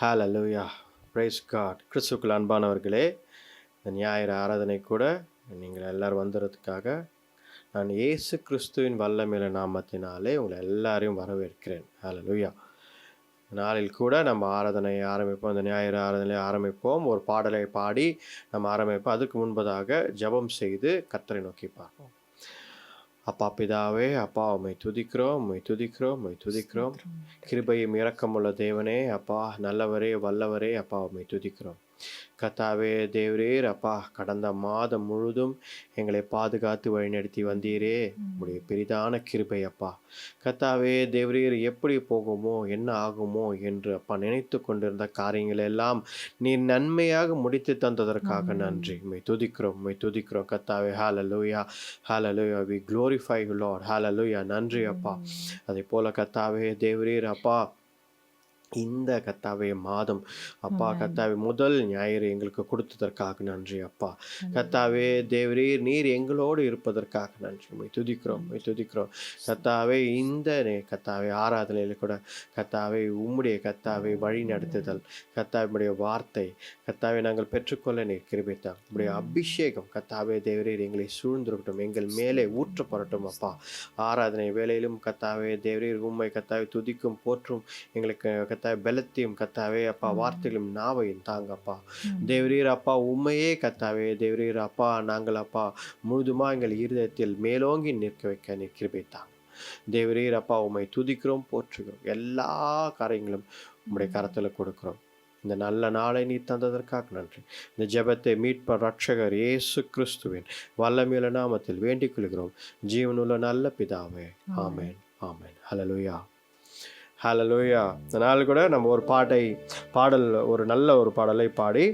ஹalleluya. Price God. கிறிஸ்துவுக்குள் அன்பானவர்களே, இந்த ஞாயிறு ஆராதனை கூட நீங்கள் எல்லாரும் வந்துறதுக்காக நான் இயேசு கிறிஸ்துவின் வல்லமையுள்ள நாமத்தினாலே உங்களை எல்லாரையும் வரவேற்கிறேன். ஹalleluya. நாளில் கூட நம்ம ஆராதனை ஆரம்பிப்போம். இந்த ஞாயிறு ஆராதனை ஆரம்பிப்போம். ஒரு பாடலை பாடி நம்ம ஆரம்பிப்போம். அதுக்கு முன்பதாக ஜெபம் செய்து கர்த்தரை நோக்கி பார்ப்போம். அப்பா பிதாவே, அப்பா உம்மை துதிக்கிறோம், உம்மை துதிக்கிறோம், உம்மை துதிக்கிறோம். கிருபையும் இரக்கமுள்ள தேவனே, அப்பா நல்லவரே, வல்லவரே, அப்பா உம்மை துதிக்கிறோம். கர்த்தாவே தேவரீர், அப்பா கடந்த மாதம் முழுதும் எங்களை பாதுகாத்து வழிநடத்தி வந்தீரே, உடைய பெரிதான கிருபை அப்பா. கர்த்தாவே தேவரீர், எப்படி போகுமோ என்ன ஆகுமோ என்று அப்பா நினைத்து கொண்டிருந்த காரியங்கள் எல்லாம் நீர் நன்மையாக முடித்து தந்ததற்காக நன்றி. உம்மை துதிக்கிறோம், உம்மை துதிக்கிறோம் கர்த்தாவே. ஹalleluya, ஹalleluya, we glorify you Lord. ஹalleluya, நன்றி அப்பா. அதே போல கர்த்தாவே தேவரீர், அப்பா இந்த கர்த்தாவே மாதம் அப்பா கர்த்தாவே முதல் ஞாயிறு எங்களுக்கு கொடுத்ததற்காக நன்றி அப்பா. கர்த்தாவே தேவரீர், நீர் எங்களோடு இருப்பதற்காக நன்றி. உம்மை துதிக்கிறோம், உம்மை துதிக்கிறோம் கர்த்தாவே. இந்த கர்த்தாவே ஆராதனையில் கூட கர்த்தாவே உம்முடைய கர்த்தாவே வழி நடத்துதல், கர்த்தாவே உம்முடைய வார்த்தை கர்த்தாவே நாங்கள் பெற்றுக்கொள்ள நீர் கிருபைத்தார். உம்முடைய அபிஷேகம் கர்த்தாவே தேவரீர் எங்களை சூழ்ந்திருக்கட்டும், எங்கள் மேலே ஊற்றப்படட்டும் அப்பா. ஆராதனை வேளையிலும் கர்த்தாவே தேவரீர் உம்மை கர்த்தாவே துதிக்கும் போற்றும் எங்களுக்கு கர்த்தாவே பலத்தையும் கர்த்தாவே அப்பா வார்த்தைகளும் நாவையும் தாங்கப்பா. தேவரீர் அப்பா உண்மையே கர்த்தாவே தேவரீர் அப்பா நாங்கள் அப்பா முழுதுமா எங்கள் இருதயத்தில் மேலோங்கி நிற்க வைக்க நீர் கிருபை தாங்க. தேவரீர் அப்பா உம்மை துதிக்கிறோம், போற்றுகிறோம். எல்லா காரியங்களும் உம்முடைய கரத்தில் கொடுக்கிறோம். இந்த நல்ல நாளை நீ தந்ததற்காக நன்றி. இந்த ஜெபத்தை மீட்பர் ரட்சகர் இயேசு கிறிஸ்துவின் வல்லமையுள்ள நாமத்தில் வேண்டிக் கொள்கிறோம் ஜீவனுள்ள நல்ல பிதாவே. ஆமென், ஆமென். ஹல்லேலூயா, ஹalleluya. அதனால் கூட நம்ம ஒரு ஒரு நல்ல ஒரு பாடலை பாடி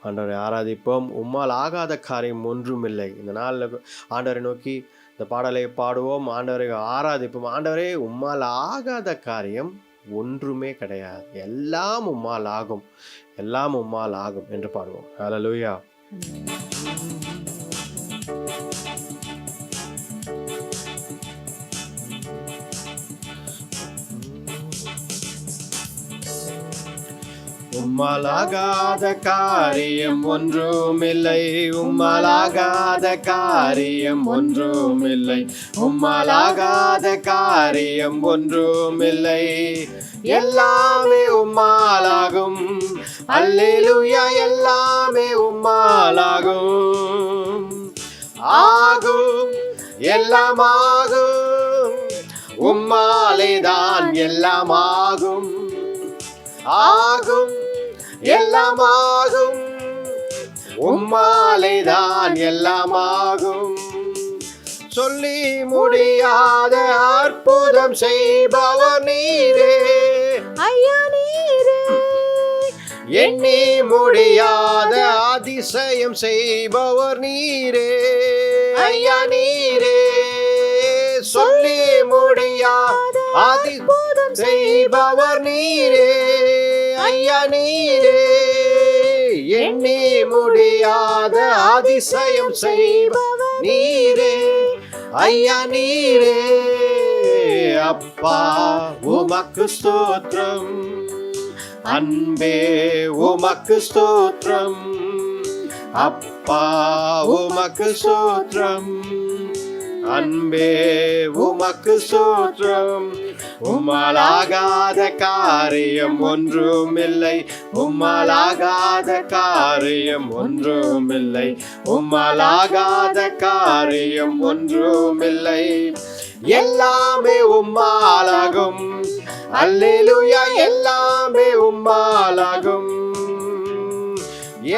ஆண்டவரை ஆராதிப்போம். உம்மால் ஆகாத காரியம் ஒன்றுமில்லை. இந்த நாளில் ஆண்டவரை நோக்கி இந்த பாடலை பாடுவோம், ஆண்டவரை ஆராதிப்போம். ஆண்டவரே, உம்மால் ஆகாத காரியம் ஒன்றுமே கிடையாது, எல்லாம் உம்மால் ஆகும், எல்லாம் உம்மால் ஆகும் என்று பாடுவோம். ஹalleluya. உம்மாலாகாத காரியம் ஒன்றுமில்லை, உம்மாலாகாத காரியம் ஒன்றுமில்லை, உம்மாலாகாத காரியம் ஒன்றுமில்லை, எல்லாமே உம்மாலாகும். அல்லேலூயா, எல்லாமே உம்மாலாகும். ஆகும், எல்லாம் ஆகும், உம்மாலேதான் எல்லாம் ஆகும். ஆகும், எல்லாம் ஆகும், உம்மாலேதான் எல்லாம் ஆகும். சொல்லி முடியாத அற்புதம் செய்பவர் நீரே ஐயா, நீரே. எண்ணி முடியாத அதிசயம் செய்பவர் நீரே ஐயா, நீரே. சொல்லி முடியாத அற்புதம் செய்பவர் நீரே ஐயா, நீரே. எண்ணி முடியாத அதிசயம் செய்பவர் நீரே ஐயா, நீரே. அப்பா உமக்கு ஸ்தோத்திரம், அன்பே உமக்கு ஸ்தோத்திரம், அப்பா உமக்கு ஸ்தோத்திரம், அன்பே உமக்கு ஸ்தோத்திரம். உம்மாலாகாத காரியம் ஒன்றுமில்லை, உம்மாலாகாத காரியம் ஒன்றுமில்லை, உம்மாலாகாத காரியம் ஒன்றுமில்லை, எல்லாமே உம்மாலாகும். அல்லேலூயா, எல்லாமே உம்மாலாகும்.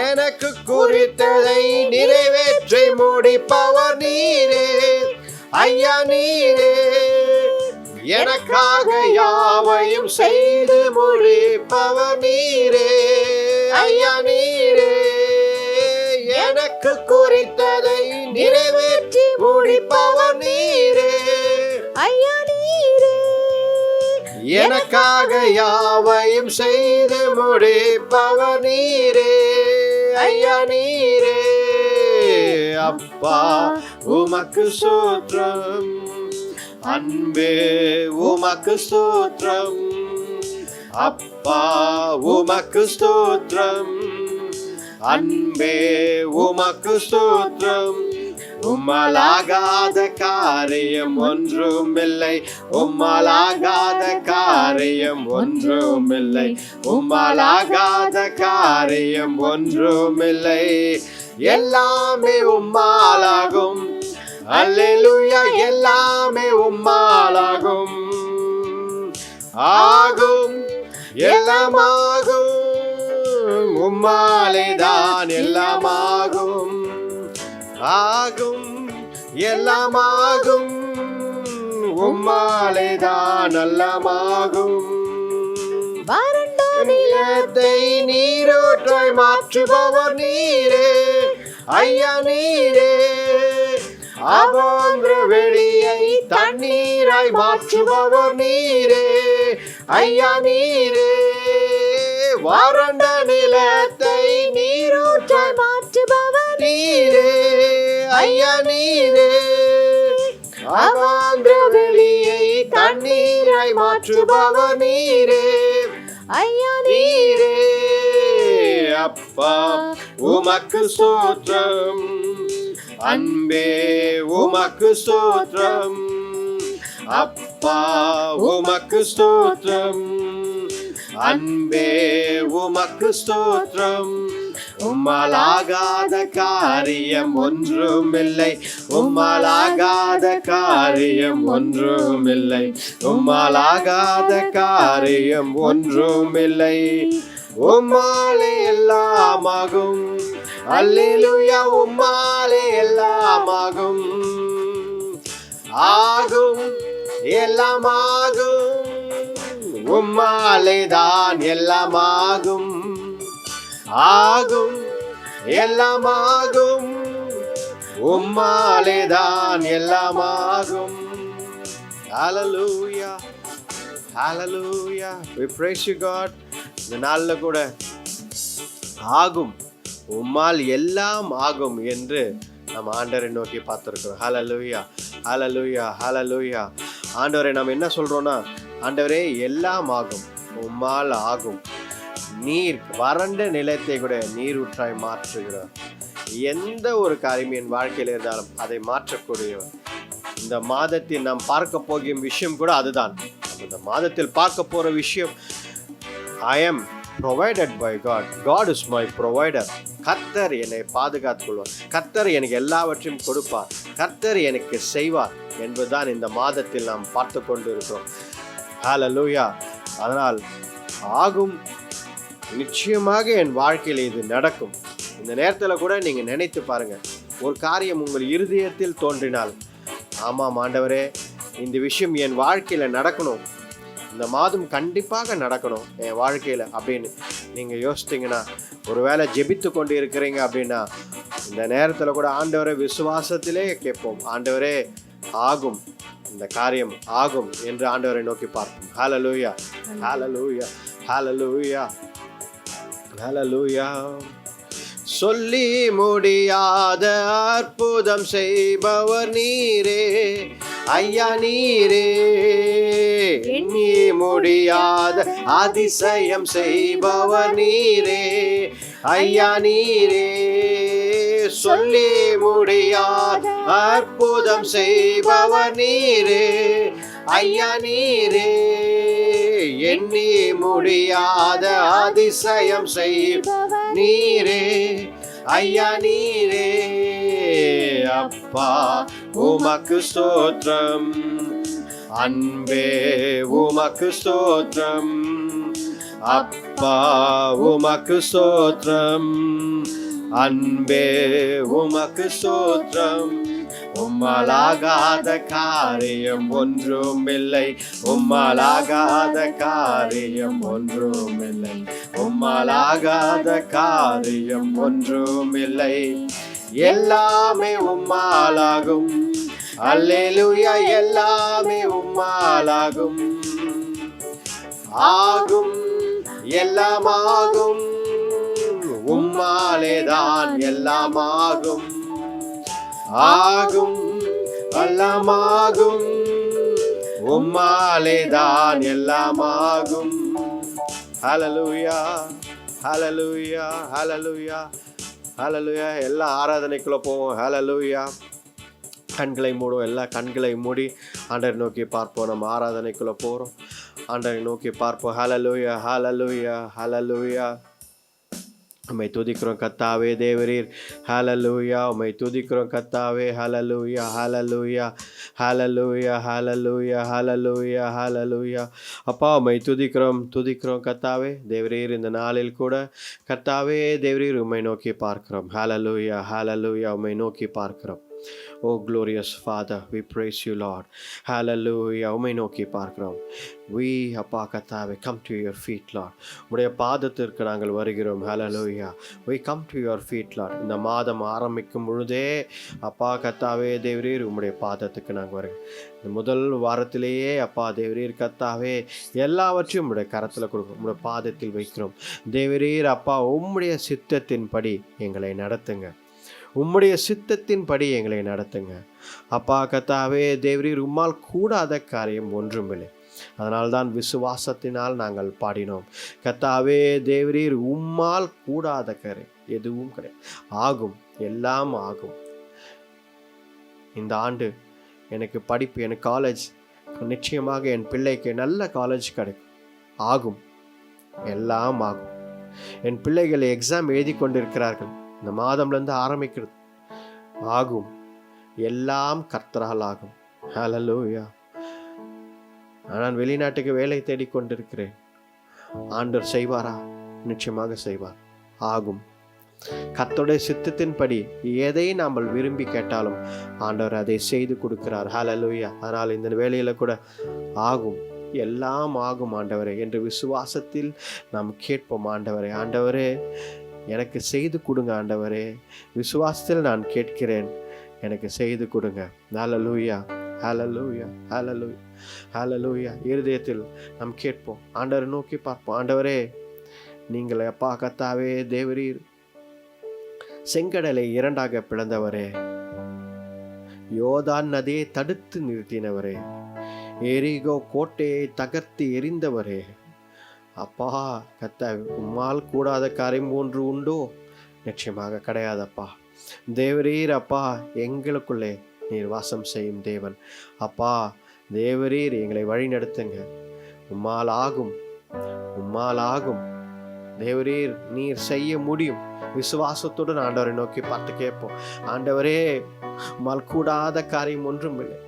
எனக்கு குறித்ததை நிறைவேற்றி முடிப்பவர் நீரே ஐயா, நீரே. எனக்காக யாவையும் செய்து முடிப்பவர் நீரே ஐயா, நீரே. எனக்கு குறித்ததை நிறைவேற்றி முடிப்பவர் நீரே ஐயா, நீரே. எனக்காக யாவையும் செய்து முடிப்பவர் நீரே ஐயா, நீரே. அப்பா உமக்கு ஸ்தோத்திரம், அன்பே உமக்கு ஸ்தோத்திரம், அப்பா உமக்கு ஸ்தோத்திரம், அன்பே உமக்கு ஸ்தோத்திரம். உம்மலாகாத காரியம் ஒன்றுமில்லை, உம்மலாகாத காரியம் ஒன்றுமில்லை, உம்மலாகாத காரியம் ஒன்றுமில்லை. எல்லாமே உம்மாலாகும், அல்லேலூயா, எல்லாமே உம்மாலாகும். ஆகும், எல்லாமாகும், உம்மாலேதான் எல்லாமாகும். ஆகும், எல்லாமாகும், உம்மாலேதான் எல்லாமாகும். வறண்ட நிலத்தை நீரூற்றாய் மாற்றுபவர் நீரே, ஐயா நீரே. அகன்ற வெளியை தண்ணீராய் மாற்றுபவர் நீரே, ஐயா நீரே. வறண்ட நிலத்தை நீரூற்றாய் மாற்றுபவர் நீரே, ஐயா நீரே. அகன்ற வெளியை தண்ணீராய் மாற்றுபவர் நீரே, ஐயா நீரே. அப்பா உமக்கு ஸ்தோத்திரம், அன்பே உமக்கு ஸ்தோத்திரம். அப்பா உமக்கு ஸ்தோத்திரம், அன்பே உமக்கு ஸ்தோத்திரம். உம்மலாகாத காரியம் ஒன்றுமில்லை, உம்மலாகாத காரியம் ஒன்றுமில்லை, உம்மலாகாத காரியம் ஒன்றுமில்லை. உம்மாலே எல்லாமாகும், அல்லேலூயா, உம்மாலே எல்லாமாகும். ஆகும், எல்லாமாகும், உம்மாலேதான் எல்லாமாகும். ஆகும், எல்லாமாகும், உம்மாலேதான் எல்லாமாகும். Hallelujah, hallelujah. We praise you God. இந்த நாள்ல கூட ஆகும், உம்மால் எல்லாம் ஆகும் என்று நம்ம ஆண்டவரை நோக்கி பார்த்துருக்கிறோம். ஹல்லேலூயா, ஹல்லேலூயா, ஹல்லேலூயா. ஆண்டவரை நம்ம என்ன சொல்றோம்னா, ஆண்டவரே எல்லாம் ஆகும், உம்மால் ஆகும். நீர் வறண்ட நிலத்தை கூட நீர் ஊற்றாய் மாற்றுகிறார். எந்த ஒரு காரியம் என் வாழ்க்கையில் இருந்தாலும் அதை மாற்றக்கூடியவர். இந்த மாதத்தில் நாம் பார்க்க போகும் விஷயம் கூட அதுதான். இந்த மாதத்தில் பார்க்க போற விஷயம், I am provided by God. God is my provider. கர்த்தர் என்னை பாதுகாத்துக் கொள்வார், கர்த்தர் எனக்கு எல்லாவற்றையும் கொடுப்பார், கர்த்தர் எனக்கு செய்வார் என்பதுதான் இந்த மாதத்தில் நாம் பார்த்து கொண்டு இருக்கிறோம். ஹல்லேலூயா. அதனால் ஆகும், நிச்சயமாக என் வாழ்க்கையில் இது நடக்கும். இந்த நேரத்தில் கூட நீங்கள் நினைத்து பாருங்க, ஒரு காரியம் உங்கள் இருதயத்தில் தோன்றினால், ஆமாம் ஆண்டவரே இந்த விஷயம் என் வாழ்க்கையில் நடக்கணும், இந்த மாதம் கண்டிப்பாக நடக்கணும் என் வாழ்க்கையில் அப்படின்னு நீங்கள் யோசித்தீங்கன்னா, ஒருவேளை ஜெபித்து கொண்டு இருக்கிறீங்க அப்படின்னா, இந்த நேரத்தில் கூட ஆண்டவரை விசுவாசத்திலே கேட்போம். ஆண்டவரே ஆகும், இந்த காரியம் ஆகும் என்று ஆண்டவரை நோக்கி பார்ப்போம். ஹல்லேலூயா, ஹல்லேலூயா, ஹல்லேலூயா, ஹல்லேலூயா. சொல்லி முடியாத அற்புதம் செய்பவர் நீரே, ஐயா நீரே. எண்ணி முடியாத அதிசயம் செய்பவர் நீரே, ஐயா நீரே. சொல்லி முடியாத அற்புதம் செய்பவர் நீரே, ஐயா நீரே. எண்ணி முடியாத அதிசயம் செய்பவர் நீரே, ஐயா நீரே. அப்பா உமக்கு ஸ்தோத்திரம், அன்பே உமக்கு ஸ்தோத்திரம். அப்பா உமக்கு ஸ்தோத்திரம், அன்பே உமக்கு ஸ்தோத்திரம். உம்மலாகாத காரியம் ஒன்றுமில்லை, உம்மலாகாத காரியம் ஒன்றுமில்லை, உம்மலாகாத காரியம் ஒன்றுமில்லை. எல்லாமே உம்மாலாகும், அல்லேலூயா, எல்லாமே உம்மாலாகும். ஆகும், எல்லாமாகும், உம்மாலேதான் எல்லாமாகும். ஆகும், எல்லாமாகும், உம்மாலேதான் எல்லாமாகும். ஹalleluya ஹalleluya ஹalleluya ஹalleluya. எல்லா ஆராதனைக்குள்ள போவோம். ஹalleluya. கண்களை மூடுவோம். எல்லா கண்களை மூடி ஆண்டவரை நோக்கி பார்ப்போம். நம்ம ஆராதனைக்குள்ள போகிறோம். ஆண்டவரை நோக்கி பார்ப்போம். ஹalleluya ஹalleluya ஹalleluya. உம்மை துதிக்கிறோம் கர்த்தாவே தேவரீர். ஹalleluya. உம்மை துதிக்கிறோம் கர்த்தாவே. ஹalleluya ஹalleluya ஹalleluya ஹalleluya ஹalleluya ஹalleluya. அப்பா உம்மை துதிக்கிறோம் கர்த்தாவே தேவரீர். இந்த நாளில் கூட கர்த்தாவே தேவரீர் உம்மை நோக்கி பார்க்கிறோம். ஹalleluya ஹalleluya. உம்மை நோக்கி பார்க்கிறோம். Oh glorious Father, we praise you Lord. Hallelujah. உம்மை நோக்கி பார்க்கிறோம். We அப்பா கர்த்தாவே come to your feet Lord. உம்முடைய பாதத்திற்கு நாங்கள் வருகிறோம். Hallelujah. We come to your feet Lord. இந்த மாதம் ஆரம்பிக்கும் பொழுதே அப்பா கர்த்தாவே தேவரீர் உம்முடைய பாதத்துக்கு நாங்கள் வருகிறோம். இந்த முதல் வாரத்திலேயே அப்பா தேவரீர் கர்த்தாவே எல்லாவற்றையும் உம்முடைய கரத்தில் கொடுக்கிறோம். உம்முடைய பாதத்தில் வைக்கிறோம். தேவரீர் அப்பா உம்முடைய சித்தத்தின்படி எங்களை நடத்துங்க. உம்முடைய சித்தத்தின்படி எங்களை நடத்துங்க. அப்பா கர்த்தாவே தேவரீர் உம்மால் கூடாத காரியம் ஒன்றுமில்லை. அதனால்தான் விசுவாசத்தினால் நாங்கள் பாடினோம். கர்த்தாவே தேவரீர் உம்மால் கூடாத காரியம் எதுவும் கிடையாது. ஆகும், எல்லாம் ஆகும். இந்த ஆண்டு எனக்கு படிப்பு, எனக்கு காலேஜ், நிச்சயமாக என் பிள்ளைக்கு நல்ல காலேஜ் கிடைக்கும். ஆகும், எல்லாம் ஆகும். என் பிள்ளைகள் எக்ஸாம் எழுதி கொண்டிருக்கிறார்கள். இந்த மாதம்லேருந்து ஆரம்பிக்கிறது. ஆகும், எல்லாம் கர்த்தரால் ஆகும். ஹalleluya. நான் வெளிநாட்டுக்கு வேலை தேடிக்கொண்டிருக்கிறேன். ஆண்டவர் செய்வாரா? நிச்சயமாக செய்வார். ஆகும். கர்த்தருடைய சித்தத்தின்படி எதை நாம் விரும்பி கேட்டாலும் ஆண்டவர் அதை செய்து கொடுக்கிறார். ஹalleluya. அதனால் இந்த வேலையில் கூட ஆகும், எல்லாம் ஆகும் ஆண்டவரே என்று விசுவாசத்தில் நாம் கேட்போம். ஆண்டவரே, ஆண்டவரே எனக்கு செய்து கொடுங்க ஆண்டவரே. விசுவாசத்தில் நான் கேட்கிறேன், எனக்கு செய்து கொடுங்க. ஹalleluya ஹalleluya ஹalleluya ஹalleluya. இருதயத்தில் நாம் கேட்போம். ஆண்டவரை நோக்கி பார்ப்போம். ஆண்டவரே, நீங்கள் அப்பா கர்த்தாவே தேவரீர் செங்கடலை இரண்டாக பிளந்தவரே, யோர்தான் நதியை தடுத்து நிறுத்தினவரே, எரிகோ கோட்டையை தகர்த்து எறிந்தவரே, அப்பா கர்த்தாவே உம்மால் கூடாத காரியம் ஒன்று உண்டோ? நிச்சயமாக கிடையாதப்பா. தேவரீர் அப்பா எங்களுக்குள்ளே நீர் வாசம் செய்யும் தேவன். அப்பா தேவரீர் எங்களை வழி நடத்துங்க. உம்மால் ஆகும், உம்மால் ஆகும். தேவரீர் நீர் செய்ய முடியும். விசுவாசத்துடன் ஆண்டவரை நோக்கி பார்த்து கேட்போம். ஆண்டவரே, உம்மால் கூடாத காரியம் ஒன்றும் இல்லை.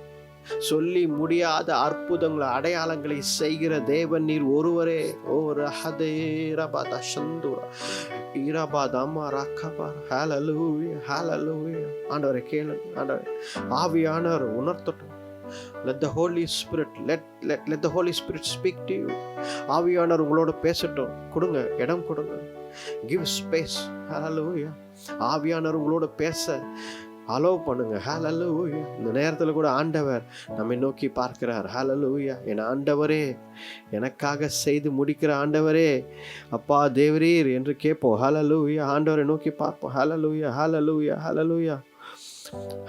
சொல்லி முடியாத அற்புதங்களை, அடையாளங்களை செய்கிற தேவன் நீர் ஒருவரே. ஓ ரஹதே ரபாதா சந்துரா ஈரபாதாமா ரக்கபா. ஹalleluya ஹalleluya. ஆண்டவரே கேளுங்க. ஆண்டவரே ஆவியானவர் உணர்த்தட்டும். Let the Holy Spirit let the Holy Spirit speak to you. ஆவியானவர் உங்களோட பேசட்டும். கொடுங்க, இடம் கொடுங்க. Give space. Hallelujah. ஆவியானவர் உங்களோட பேச அலோவ் பண்ணுங்க. ஹalleluya. இந்த நேரத்தில் கூட ஆண்டவர் நம்மை நோக்கி பார்க்கிறார். ஹalleluya. என் ஆண்டவரே, எனக்காக செய்து முடிக்கிற ஆண்டவரே, அப்பா தேவரீர் என்று கேட்போம். ஹalleluya. ஆண்டவரை நோக்கி பார்ப்போம். ஹalleluya ஹalleluya ஹalleluya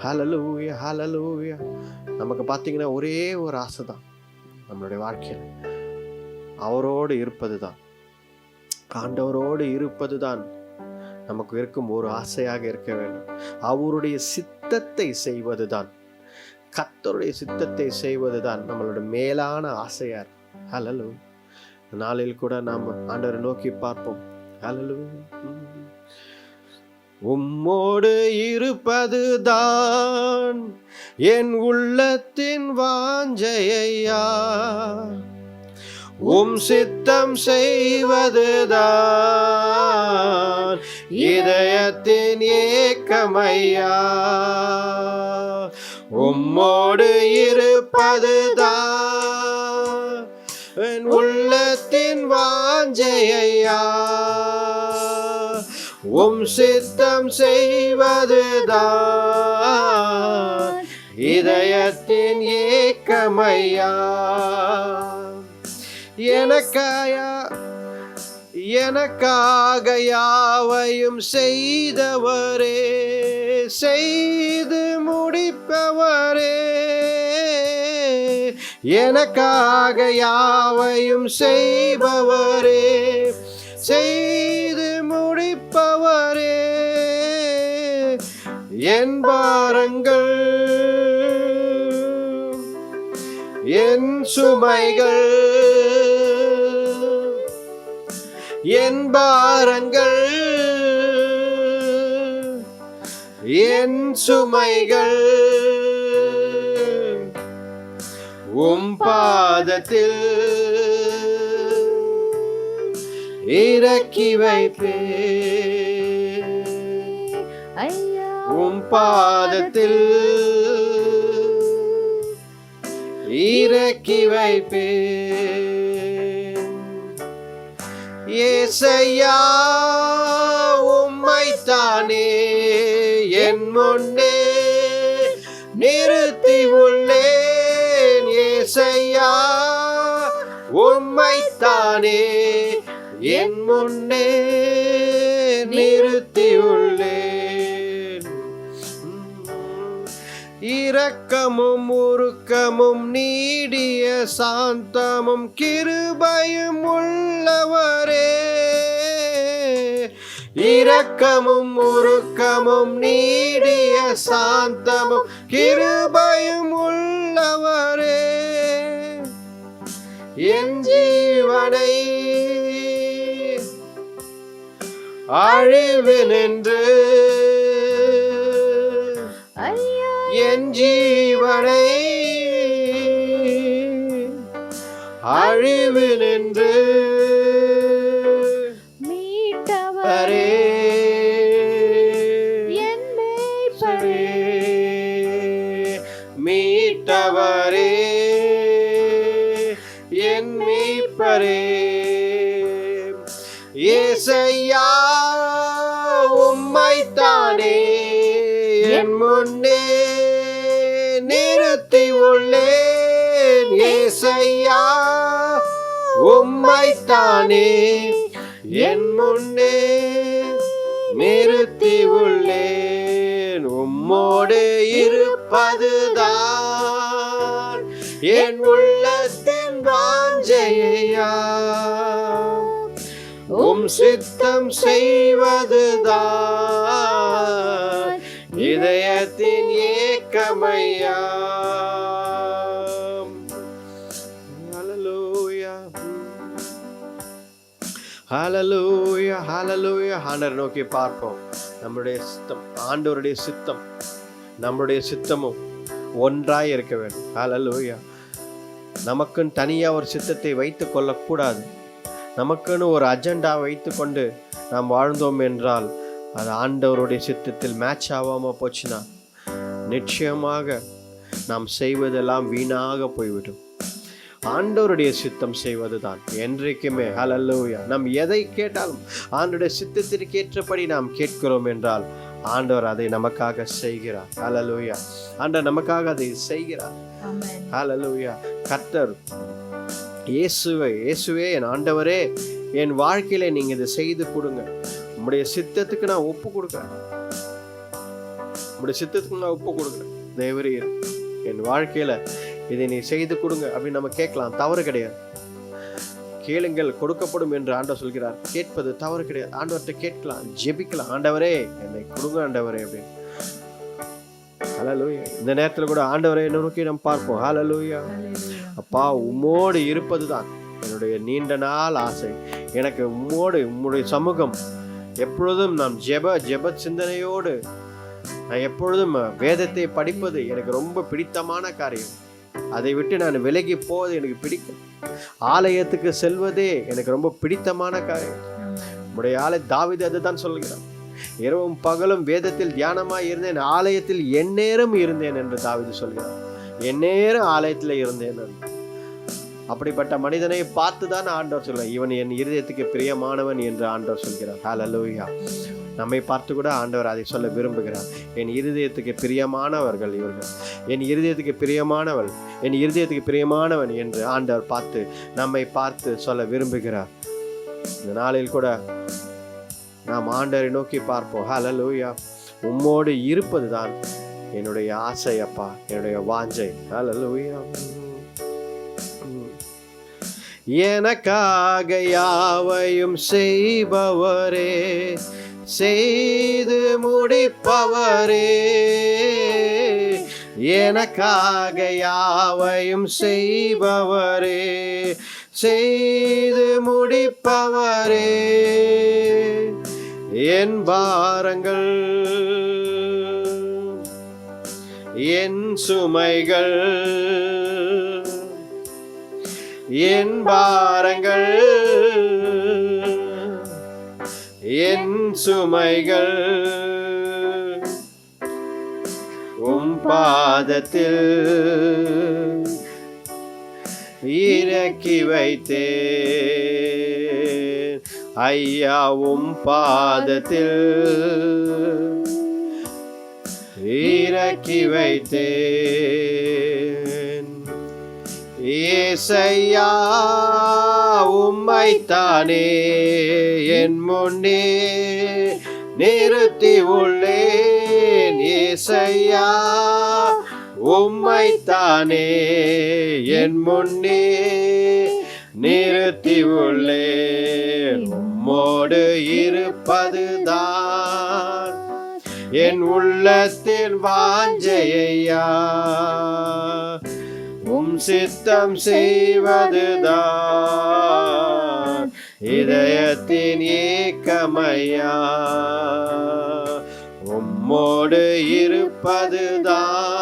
ஹalleluya ஹalleluya. நமக்கு பார்த்தீங்கன்னா ஒரே ஒரு ஆசை தான் நம்மளுடைய வாழ்க்கையில், அவரோடு இருப்பது தான், ஆண்டவரோடு இருப்பது தான் நமக்கு இருக்கும் ஒரு ஆசையாக இருக்க வேண்டும். அவருடைய சித்தத்தை செய்வதுதான், கர்த்தருடைய சித்தத்தை செய்வதுதான் நம்மளுடைய மேலான ஆசையா இருக்கு. ஹalleluya. நாளில் கூட நாம் ஆண்டவரை நோக்கி பார்ப்போம். ஹalleluya. உம்மோடு இருப்பதுதான் என் உள்ளத்தின் வாஞ்சையா, உம் சித்தம் செய்வதுதான் இதயத்தின் ஏக்கமையா. உம்மோடு இருப்பதுதான் என் உள்ளத்தின் வாஞ்சையா, உம் சித்தம் செய்வதுதான் இதயத்தின் ஏக்கமையா. எனக்காக யாவையும் செய்தவரே, செய்து முடிப்பவரே, எனக்காக யாவையும் செய்பவரே, செய்து முடிப்பவரே. என் பாரங்கள் என் சுமைகள், என் பாரங்கள் என் சுமைகள் உம் பாதத்தில் இறக்கி வைப்பேன். ஐயா உம் பாதத்தில் இறக்கி வைப்பேன். ஏசையா உம்மைத்தானே என் முன்னே நிறுத்தி உள்ளேன். ஏசையா உம்மைத்தானே என் முன்னே நிறுத்தி உள்ளேன். இரக்கமும் உருக்கமும் நீடிய சாந்தமும் கிருபையும் உள்ளவரே. இரக்கமும் உருக்கமும் நீடிய சாந்தமும் கிருபையும் உள்ளவரே. என் ஜீவனை அழிவினின்று, என் ஜீவனை அழிவினின்று மீட்டவரே, என் மேய்ப்பரே, மீட்டவரே என் மீட்பரே. ஏசையா உம்மைத்தானே என் முன்னே நிறுத்தி உள்ளேன். ஏசையா உம்மைத்தானே என் முன்னே நிறுத்தி உள்ளேன். உம்மோடு இருப்பதுதான் என் உள்ளத்தின் வாஞ்சையா, உம் சித்தம் செய்வதுதான் இதயத்தின் ஏக்கமையா. ஹல்லேலூயா, ஹல்லேலூயா, ஹல்லேலூயா. ஆண்டவரை நோக்கி பார்ப்போம். நம்முடைய சித்தம், ஆண்டவருடைய சித்தம், நம்முடைய சித்தமும் ஒன்றாய் இருக்க வேண்டும். ஹல்லேலூயா. நமக்குன்னு தனியாக ஒரு சித்தத்தை வைத்து கொள்ளக்கூடாது. நமக்குன்னு ஒரு அஜெண்டா வைத்து கொண்டு நாம் வாழ்ந்தோம் என்றால் அது ஆண்டவருடைய சித்தத்தில் மேட்ச் ஆகாமல் போச்சுன்னா நிச்சயமாக நாம் செய்வதெல்லாம் வீணாக போய்விடும். ஆண்டவருடைய சித்தம் செய்வது தான் என்றைக்குமே. ஹல்லேலூயா. நாம் எதை கேட்டாலும் ஆண்டவருடைய சித்தத்திற்கு ஏற்றபடி நாம் கேட்கிறோம் என்றால் ஆண்டவர் அதை நமக்காக செய்கிறார். ஹல்லேலூயா. ஆண்டவர் நமக்காக அதை செய்கிறார். ஹல்லேலூயா. கர்த்தர் இயேசுவே என் ஆண்டவரே, என் வாழ்க்கையில நீங்க இதை செய்து கொடுங்க, உங்களுடைய சித்தத்துக்கு நான் ஒப்பு கொடுக்குறேன், உங்களுடைய சித்தத்துக்கு நான் ஒப்பு கொடுக்குறேன், தேவரீர் என் வாழ்க்கையில இதை நீ செய்து கொடுங்க அப்படின்னு நம்ம கேட்கலாம். தவறு கிடையாது. கேளுங்கள் கொடுக்கப்படும் என்று ஆண்டவர் சொல்கிறார். கேட்பது தவறு கிடையாது. ஆண்டவர்கிட்ட கேட்கலாம், ஜெபிக்கலாம். ஆண்டவரே என்னை கொடுங்க ஆண்டவரே அப்படின்னு. ஹல்லேலூயா. இந்த நேரத்தில் கூட ஆண்டவரை நோக்கி நம்ம பார்ப்போம். ஹல்லேலூயா. அப்பா உம்மோடு இருப்பது தான் என்னுடைய நீண்ட நாள் ஆசை. எனக்கு உம்முடைய சமூகம் எப்பொழுதும் நாம் ஜெப சிந்தனையோடு நான் எப்பொழுதும் வேதத்தை படிப்பது எனக்கு ரொம்ப பிடித்தமான காரியம். அதை விட்டு நான் விலகி போவது எனக்கு பிடிக்கும். ஆலயத்துக்கு செல்வதே எனக்கு ரொம்ப பிடித்தமான காரியம். உம்முடைய தாவீது அதுதான் சொல்கிறான். இரவும் பகலும் வேதத்தில் தியானமாய் இருந்தேன், ஆலயத்தில் எந்நேரம் இருந்தேன் என்று தாவீது சொல்கிறான். எந்நேரம் ஆலயத்தில் இருந்தேன். அப்படிப்பட்ட மனிதனை பார்த்துதான் ஆண்டவர் சொல்கிறார், இவன் என் இருதயத்துக்கு பிரியமானவன் என்று ஆண்டவர் சொல்கிறார். ஹல்லேலூயா. நம்மை பார்த்து கூட ஆண்டவர் அதை சொல்ல விரும்புகிறார். என் இருதயத்துக்கு பிரியமானவர்கள் இவர்கள், என் இருதயத்துக்கு பிரியமானவள், என் இருதயத்துக்கு பிரியமானவன் என்று ஆண்டவர் பார்த்து நம்மை பார்த்து சொல்ல விரும்புகிறார். இந்த நாளில் கூட நாம் ஆண்டவரை நோக்கி பார்ப்போம். ஹல்லேலூயா. உம்மோடு இருப்பது தான் என்னுடைய ஆசை அப்பா, என்னுடைய வாஞ்சை. ஹல்லேலூயா. எனக்காக யாவையும் செய்பவரே, செய்து முடிப்பவரே. எனக்காக யாவையும் செய்பவரே, செய்து முடிப்பவரே. என் பாரங்கள் என் சுமைகள், என் பாரங்கள் என் சுமைகள் உம் பாதத்தில் இறக்கி வைத்தேன் ஐயா, உம் பாதத்தில் இறக்கி வைத்தேன். ஏசையா, உம்மைத்தானே என் முன்னே நிறுத்தி உள்ளேன். ஏசையா, உம்மைத்தானே என் முன்னே நிறுத்தி உள்ளேன். உம்மோடு இருப்பதுதான் என் உள்ளத்தில் வாஞ்சையா, உம் சித்தம் செய்வதுதான் இதயத்தின் ஏக்கமையா. உம்மோடு இருப்பதுதான்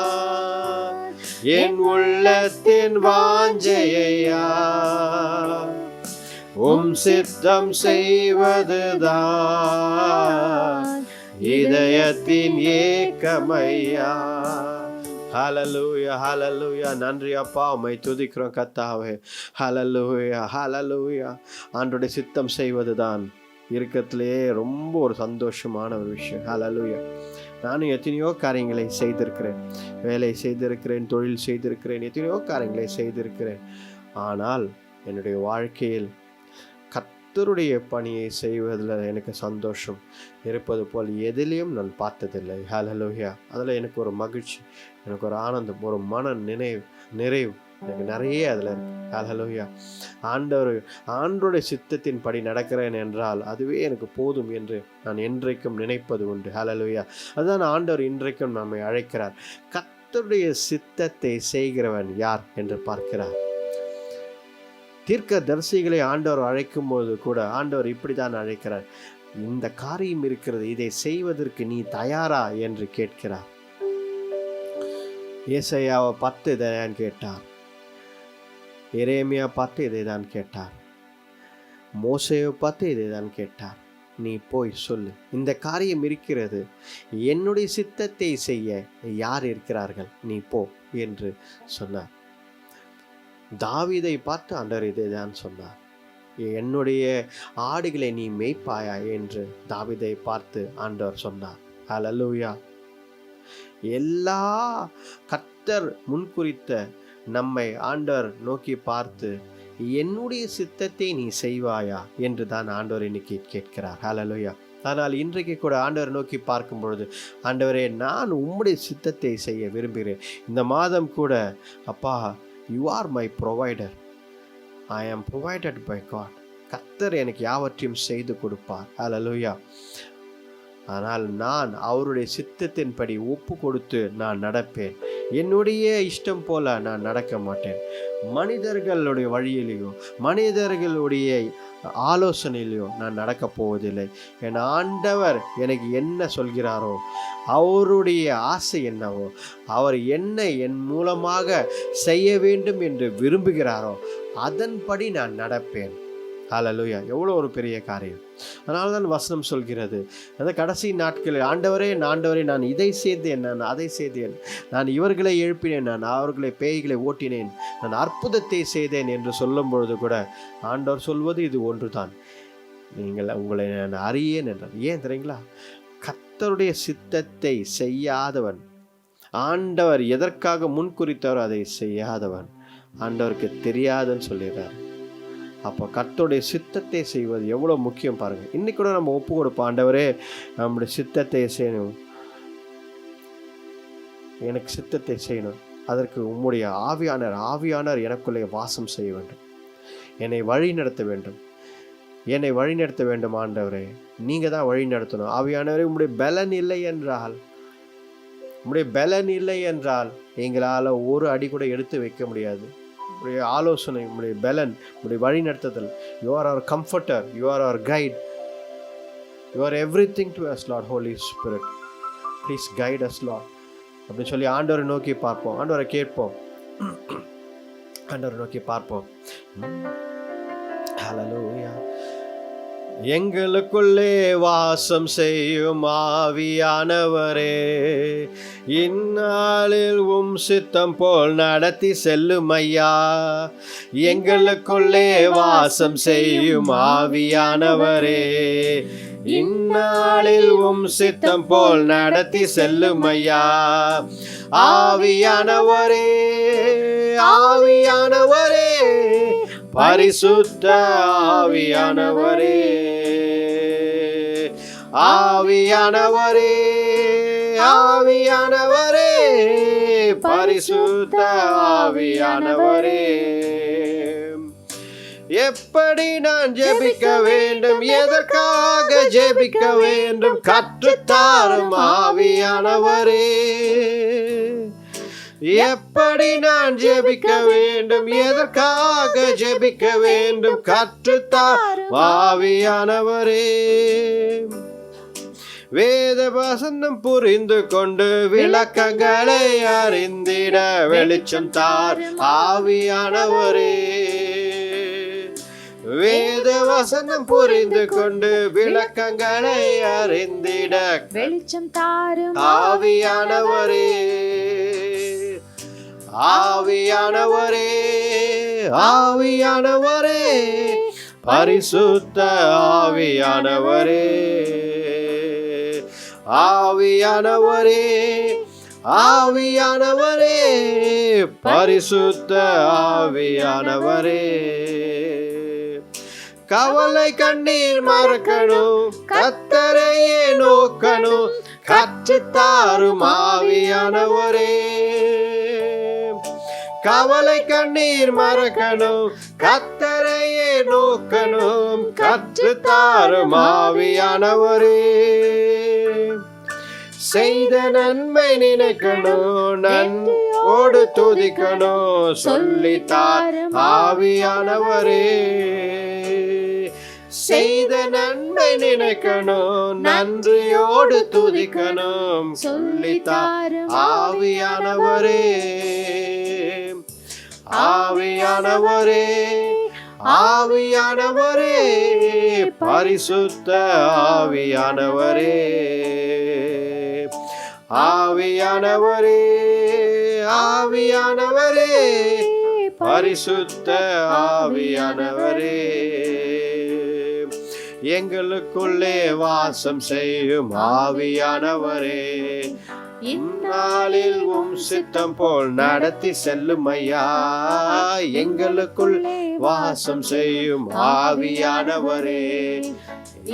என் உள்ளத்தின் வாஞ்சையா, உம் சித்தம் செய்வதுதான் இதயத்தின் ஏக்கமையா. ஹல்லேலூயா, ஹல்லேலூயா. நன்றி அப்பா, உம்மை துதிக்கிறோம் கர்த்தாவே. ஹல்லேலூயா, ஹல்லேலூயா. ஆண்டவருடைய சித்தம் செய்வதுதான் இருக்கத்திலேயே ரொம்ப ஒரு சந்தோஷமான ஒரு விஷயம். ஹல்லேலூயா. நானும் எத்தனையோ காரியங்களை செய்திருக்கிறேன், வேலை செய்திருக்கிறேன், தொழில் செய்திருக்கிறேன், எத்தனையோ காரியங்களை செய்திருக்கிறேன். ஆனால் என்னுடைய வாழ்க்கையில் கர்த்தருடைய பணியை செய்வதில் எனக்கு சந்தோஷம் இருப்பது போல் எதிலையும் நான் பார்த்ததில்லை. ஹல்லேலூயா. அதில் எனக்கு ஒரு மகிழ்ச்சி, எனக்கு ஒரு ஆனந்தம், ஒரு மன நிறைவு எனக்கு நிறைய அதில் இருக்கு. ஹல்லேலூயா. ஆண்டவருடைய சித்தத்தின் படி நடக்கிறேன் என்றால் அதுவே எனக்கு போதும் என்று நான் என்றைக்கும் நினைப்பது உண்டு. ஹல்லேலூயா. அதுதான் ஆண்டவர் இன்றைக்கும் நம்மை அழைக்கிறார். கர்த்தருடைய சித்தத்தை செய்கிறவன் யார் என்று பார்க்கிறார். தீர்க்கதரிசிகளை ஆண்டவர் அழைக்கும் போது கூட ஆண்டவர் இப்படிதான் அழைக்கிறார். இந்த காரியம் இருக்கிறது, இதை செய்வதற்கு நீ தயாரா என்று கேட்கிறார். ஏசாயாவை பார்த்து இதைதான் கேட்டார், எரேமியா பார்த்து இதை தான் கேட்டார், மோசேயை பார்த்து இதை தான் கேட்டார். நீ போய் சொல்லு, இந்த காரியம் இருக்கிறது, என்னுடைய சித்தத்தை செய்ய யார் இருக்கிறார்கள், நீ போ என்று சொன்னார். தாவீதை பார்த்து ஆண்டவர் இதை தான் சொன்னார், என்னுடைய ஆடுகளை நீ மேய்ப்பாயா என்று தாவீதை பார்த்து ஆண்டவர் சொன்னார். ஹல்லேலூயா. எல்லா கர்த்தர் முன்குறித்த நம்மை ஆண்டவர் நோக்கி பார்த்து என்னுடைய சித்தத்தை நீ செய்வாயா என்று தான் ஆண்டவர் இன்னைக்கு கேட்கிறார். ஹல்லேலூயா. ஆனால் இன்றைக்கு கூட ஆண்டவர் நோக்கி பார்க்கும் பொழுது, ஆண்டவரே, நான் உம்முடைய சித்தத்தை செய்ய விரும்புகிறேன். இந்த மாதம் கூட, அப்பா, யூ ஆர் மை ப்ரொவைடர், ஐ ஆம் ப்ரொவைடட் பை காட். கர்த்தர் எனக்கு யாவற்றையும் செய்து கொடுப்பார். ஹல்லேலூயா. ஆனால் நான் அவருடைய சித்தத்தின்படி ஒப்பு கொடுத்து நான் நடப்பேன். என்னுடைய இஷ்டம் போல நான் நடக்க மாட்டேன். மனிதர்களுடைய வழியிலேயோ மனிதர்களுடைய ஆலோசனையிலையோ நான் நடக்கப் போவதில்லை. என் ஆண்டவர் எனக்கு என்ன சொல்கிறாரோ, அவருடைய ஆசை என்னவோ, அவர் என்ன என் மூலமாக செய்ய வேண்டும் என்று விரும்புகிறாரோ அதன்படி நான் நடப்பேன். ஹல்லேலூயா. எவ்வளோ ஒரு பெரிய காரியம். அதனால தான் வசனம் சொல்கிறது, அந்த கடைசி நாட்களில் ஆண்டவரே நான் இதை செய்தேன், நான் அதை செய்தேன், நான் இவர்களை எழுப்பினேன், நான் அவர்களை பேய்களை ஓட்டினேன், நான் அற்புதத்தை செய்தேன் என்று சொல்லும் பொழுது கூட ஆண்டவர் சொல்வது இது ஒன்று தான், உங்களை நான் அறியேன் என்றார். ஏன் தெரியுங்களா? கர்த்தருடைய சித்தத்தை செய்யாதவன், ஆண்டவர் எதற்காக முன்குறித்தவர் அதை செய்யாதவன் ஆண்டவருக்கு தெரியாதுன்னு சொல்லிடுறார். அப்போ கர்த்தருடைய சித்தத்தை செய்வது எவ்வளோ முக்கியம் பாருங்கள். இன்னைக்கு கூட நம்ம ஒப்பு கொடுப்போம், ஆண்டவரே நம்முடைய சித்தத்தை செய்யணும், எனக்கு சித்தத்தை செய்யணும், அதற்கு உம்முடைய ஆவியானவர் எனக்குள்ளே வாசம் செய்ய வேண்டும். என்னை வழி நடத்த வேண்டும், என்னை வழி நடத்த வேண்டும் ஆண்டவரே. நீங்கள் தான் வழி நடத்தணும். ஆவியானவரே, உம்முடைய பலன் இல்லை என்றால், உம்முடைய பலன் இல்லை என்றால் எங்களால் ஒரு அடி கூட எடுத்து வைக்க முடியாது. உடைய ஆலோசனை, உடைய பலன், உடைய வழி நடத்துதல். You are our comforter, you are our guide, you are everything to us Lord. Holy Spirit, please guide us Lord அப்படின்னு சொல்லி ஆண்டவரை நோக்கி பார்ப்போம், ஆண்டவரை கேட்போம், ஆண்டவரை நோக்கி பார்ப்போம். ஹல்லேலூயா. எங்களுக்குள்ளே வாசம் செய்யும் ஆவியானவரே, இந்நாளில் சித்தம் போல் நடத்தி செல்லும் ஐயா. எங்களுக்குள்ளே வாசம் செய்யும் ஆவியானவரே, இந்நாளில் சித்தம் போல் நடத்தி செல்லும் ஐயா. ஆவியானவரே, ஆவியானவரே, பரிசுத்த ஆவியானவரே, ஆவியானவரே, ஆவியானவரே, பரிசுத்த ஆவியானவரே. எப்படி நான் ஜெபிக்க வேண்டும், எதற்காக ஜெபிக்க வேண்டும், கற்றுத்தாரும் ஆவியானவரே. எப்படி நான் ஜெபிக்க வேண்டும், எதற்காக ஜெபிக்க வேண்டும், கற்றுத்தாரும் ஆவியானவரே. வேத வசனம் புரிந்து கொண்டு விளக்கங்களை அறிந்திட வெளிச்சம் தார் ஆவியானவரே. வேத வசனம் புரிந்து கொண்டு விளக்கங்களை அறிந்திட வெளிச்சம் தாரும் ஆவியானவரே. ஆவியானவரே, ஆவியானவரே, பரிசுத்த ஆவியானவரே, ஆவியானவரே, ஆவியானவரே, பரிசுத்த ஆவியானவரே. கவலை கண்ணீர் மறக்கணும், கர்த்தரையே நோக்கணும், கற்றுத்தாரும் ஆவியானவரே. கவலை கண்ணீர் மறக்கணும், கர்த்தரையே நோக்கணும், கற்றுத்தாரும் ஆவியானவரே. செய்த நன்மை நினைக்கணும், நன்றியோடு துதிக்கணும், சொல்லித்தார் ஆவியானவரே. செய்த நன்மை நினைக்கணும், நன்றியோடு துதிக்கணும், சொல்லித்தார் ஆவியானவரே. ஆவியானவரே, ஆவியானவரே, பரிசுத்த ஆவியானவரே. ஆவியானவரே, ஆவியானவரே, பரிசுத்த ஆவியானவரே. எங்களுக்குள்ளே வாசம் செய்யும் ஆவியானவரே, இந்நாளில் சித்தம் போல் நடத்தி செல்லும் ஐயா. எங்களுக்குள் வாசம் செய்யும் ஆவியானவரே,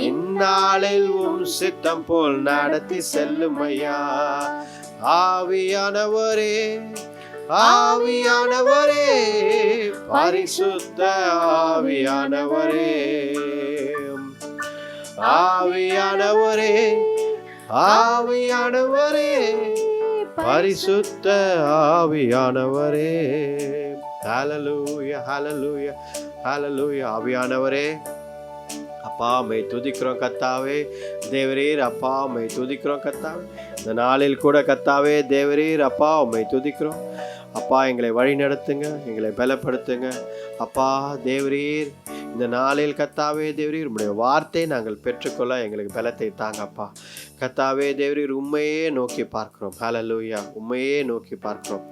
இந்நாளில் சித்தம் போல் நடத்தி செல்லும் ஐயா. ஆவியானவரே, ஆவியானவரே, பரிசுத்த ஆவியானவரே. ஆவியானவரே, ஆவியானவரே, பரிசுத்த ஆவியானவரே. ஹல்லேலூயா, ஹல்லேலூயா, ஹல்லேலூயா. ஆவியானவரே, அப்பா மை துதிக்கிறோம் கர்த்தாவே. தேவரீர் அப்பா மை துதிக்கிறோம் கர்த்தாவே. இந்த நாளில் கூட கர்த்தாவே தேவரீர் அப்பா உம்மை துதிக்கிறோம் அப்பா. எங்களை வழி நடத்துங்க, எங்களை பலப்படுத்துங்க அப்பா. தேவரீர் இந்த நாளில் கர்த்தாவே தேவரீர் உம்முடைய வார்த்தையை நாங்கள் பெற்றுக்கொள்ள எங்களுக்கு பலத்தை தாங்க அப்பா. கர்த்தாவே தேவரீர் உண்மையே நோக்கி பார்க்கிறோம். ஹல்லேலூயா, உண்மையே நோக்கி பார்க்கிறோம்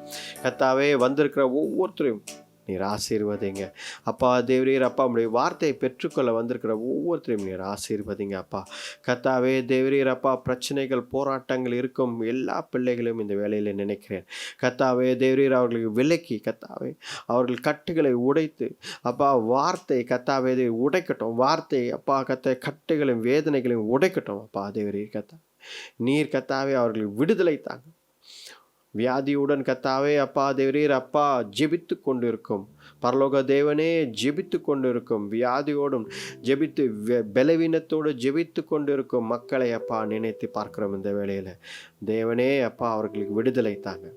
கர்த்தாவே. வந்திருக்கிற ஒவ்வொருத்தரையும் நீர் ஆசீர்வதிங்க அப்பா. தேவரீர் அப்பா உம்முடைய வார்த்தையை பெற்றுக்கொள்ள வந்திருக்கிற ஒவ்வொருத்தரையும் நீர் ஆசீர்வதிங்க அப்பா. கர்த்தாவே தேவரீர் அப்பா, பிரச்சனைகள் போராட்டங்கள் இருக்கும் எல்லா பிள்ளைகளையும் இந்த வேலையில் நினைக்கிறேன் கர்த்தாவே. தேவரீர் அவர்களுக்கு விலக்கி கர்த்தாவே அவர்கள் கட்டுகளை உடைத்து அப்பா வார்த்தை கர்த்தாவே உடைக்கட்டும். வார்த்தை அப்பா கட்டுகளையும் வேதனைகளையும் உடைக்கட்டும் அப்பா. தேவரீர் கர்த்தா நீர் கர்த்தாவே அவர்களுக்கு விடுதலை தாங்க. வியாதியுடன் கர்த்தாவே அப்பா தேவரீர் அப்பா ஜெபித்து கொண்டிருக்கும் பரலோக தேவனே ஜெபித்து கொண்டிருக்கும் வியாதியோடும் ஜெபித்து பலவீனத்தோடு ஜெபித்து கொண்டிருக்கும் மக்களை அப்பா நினைத்து பார்க்கிறோம். இந்த வேளையில் தேவனே அப்பா அவர்களுக்கு விடுதலை தாங்க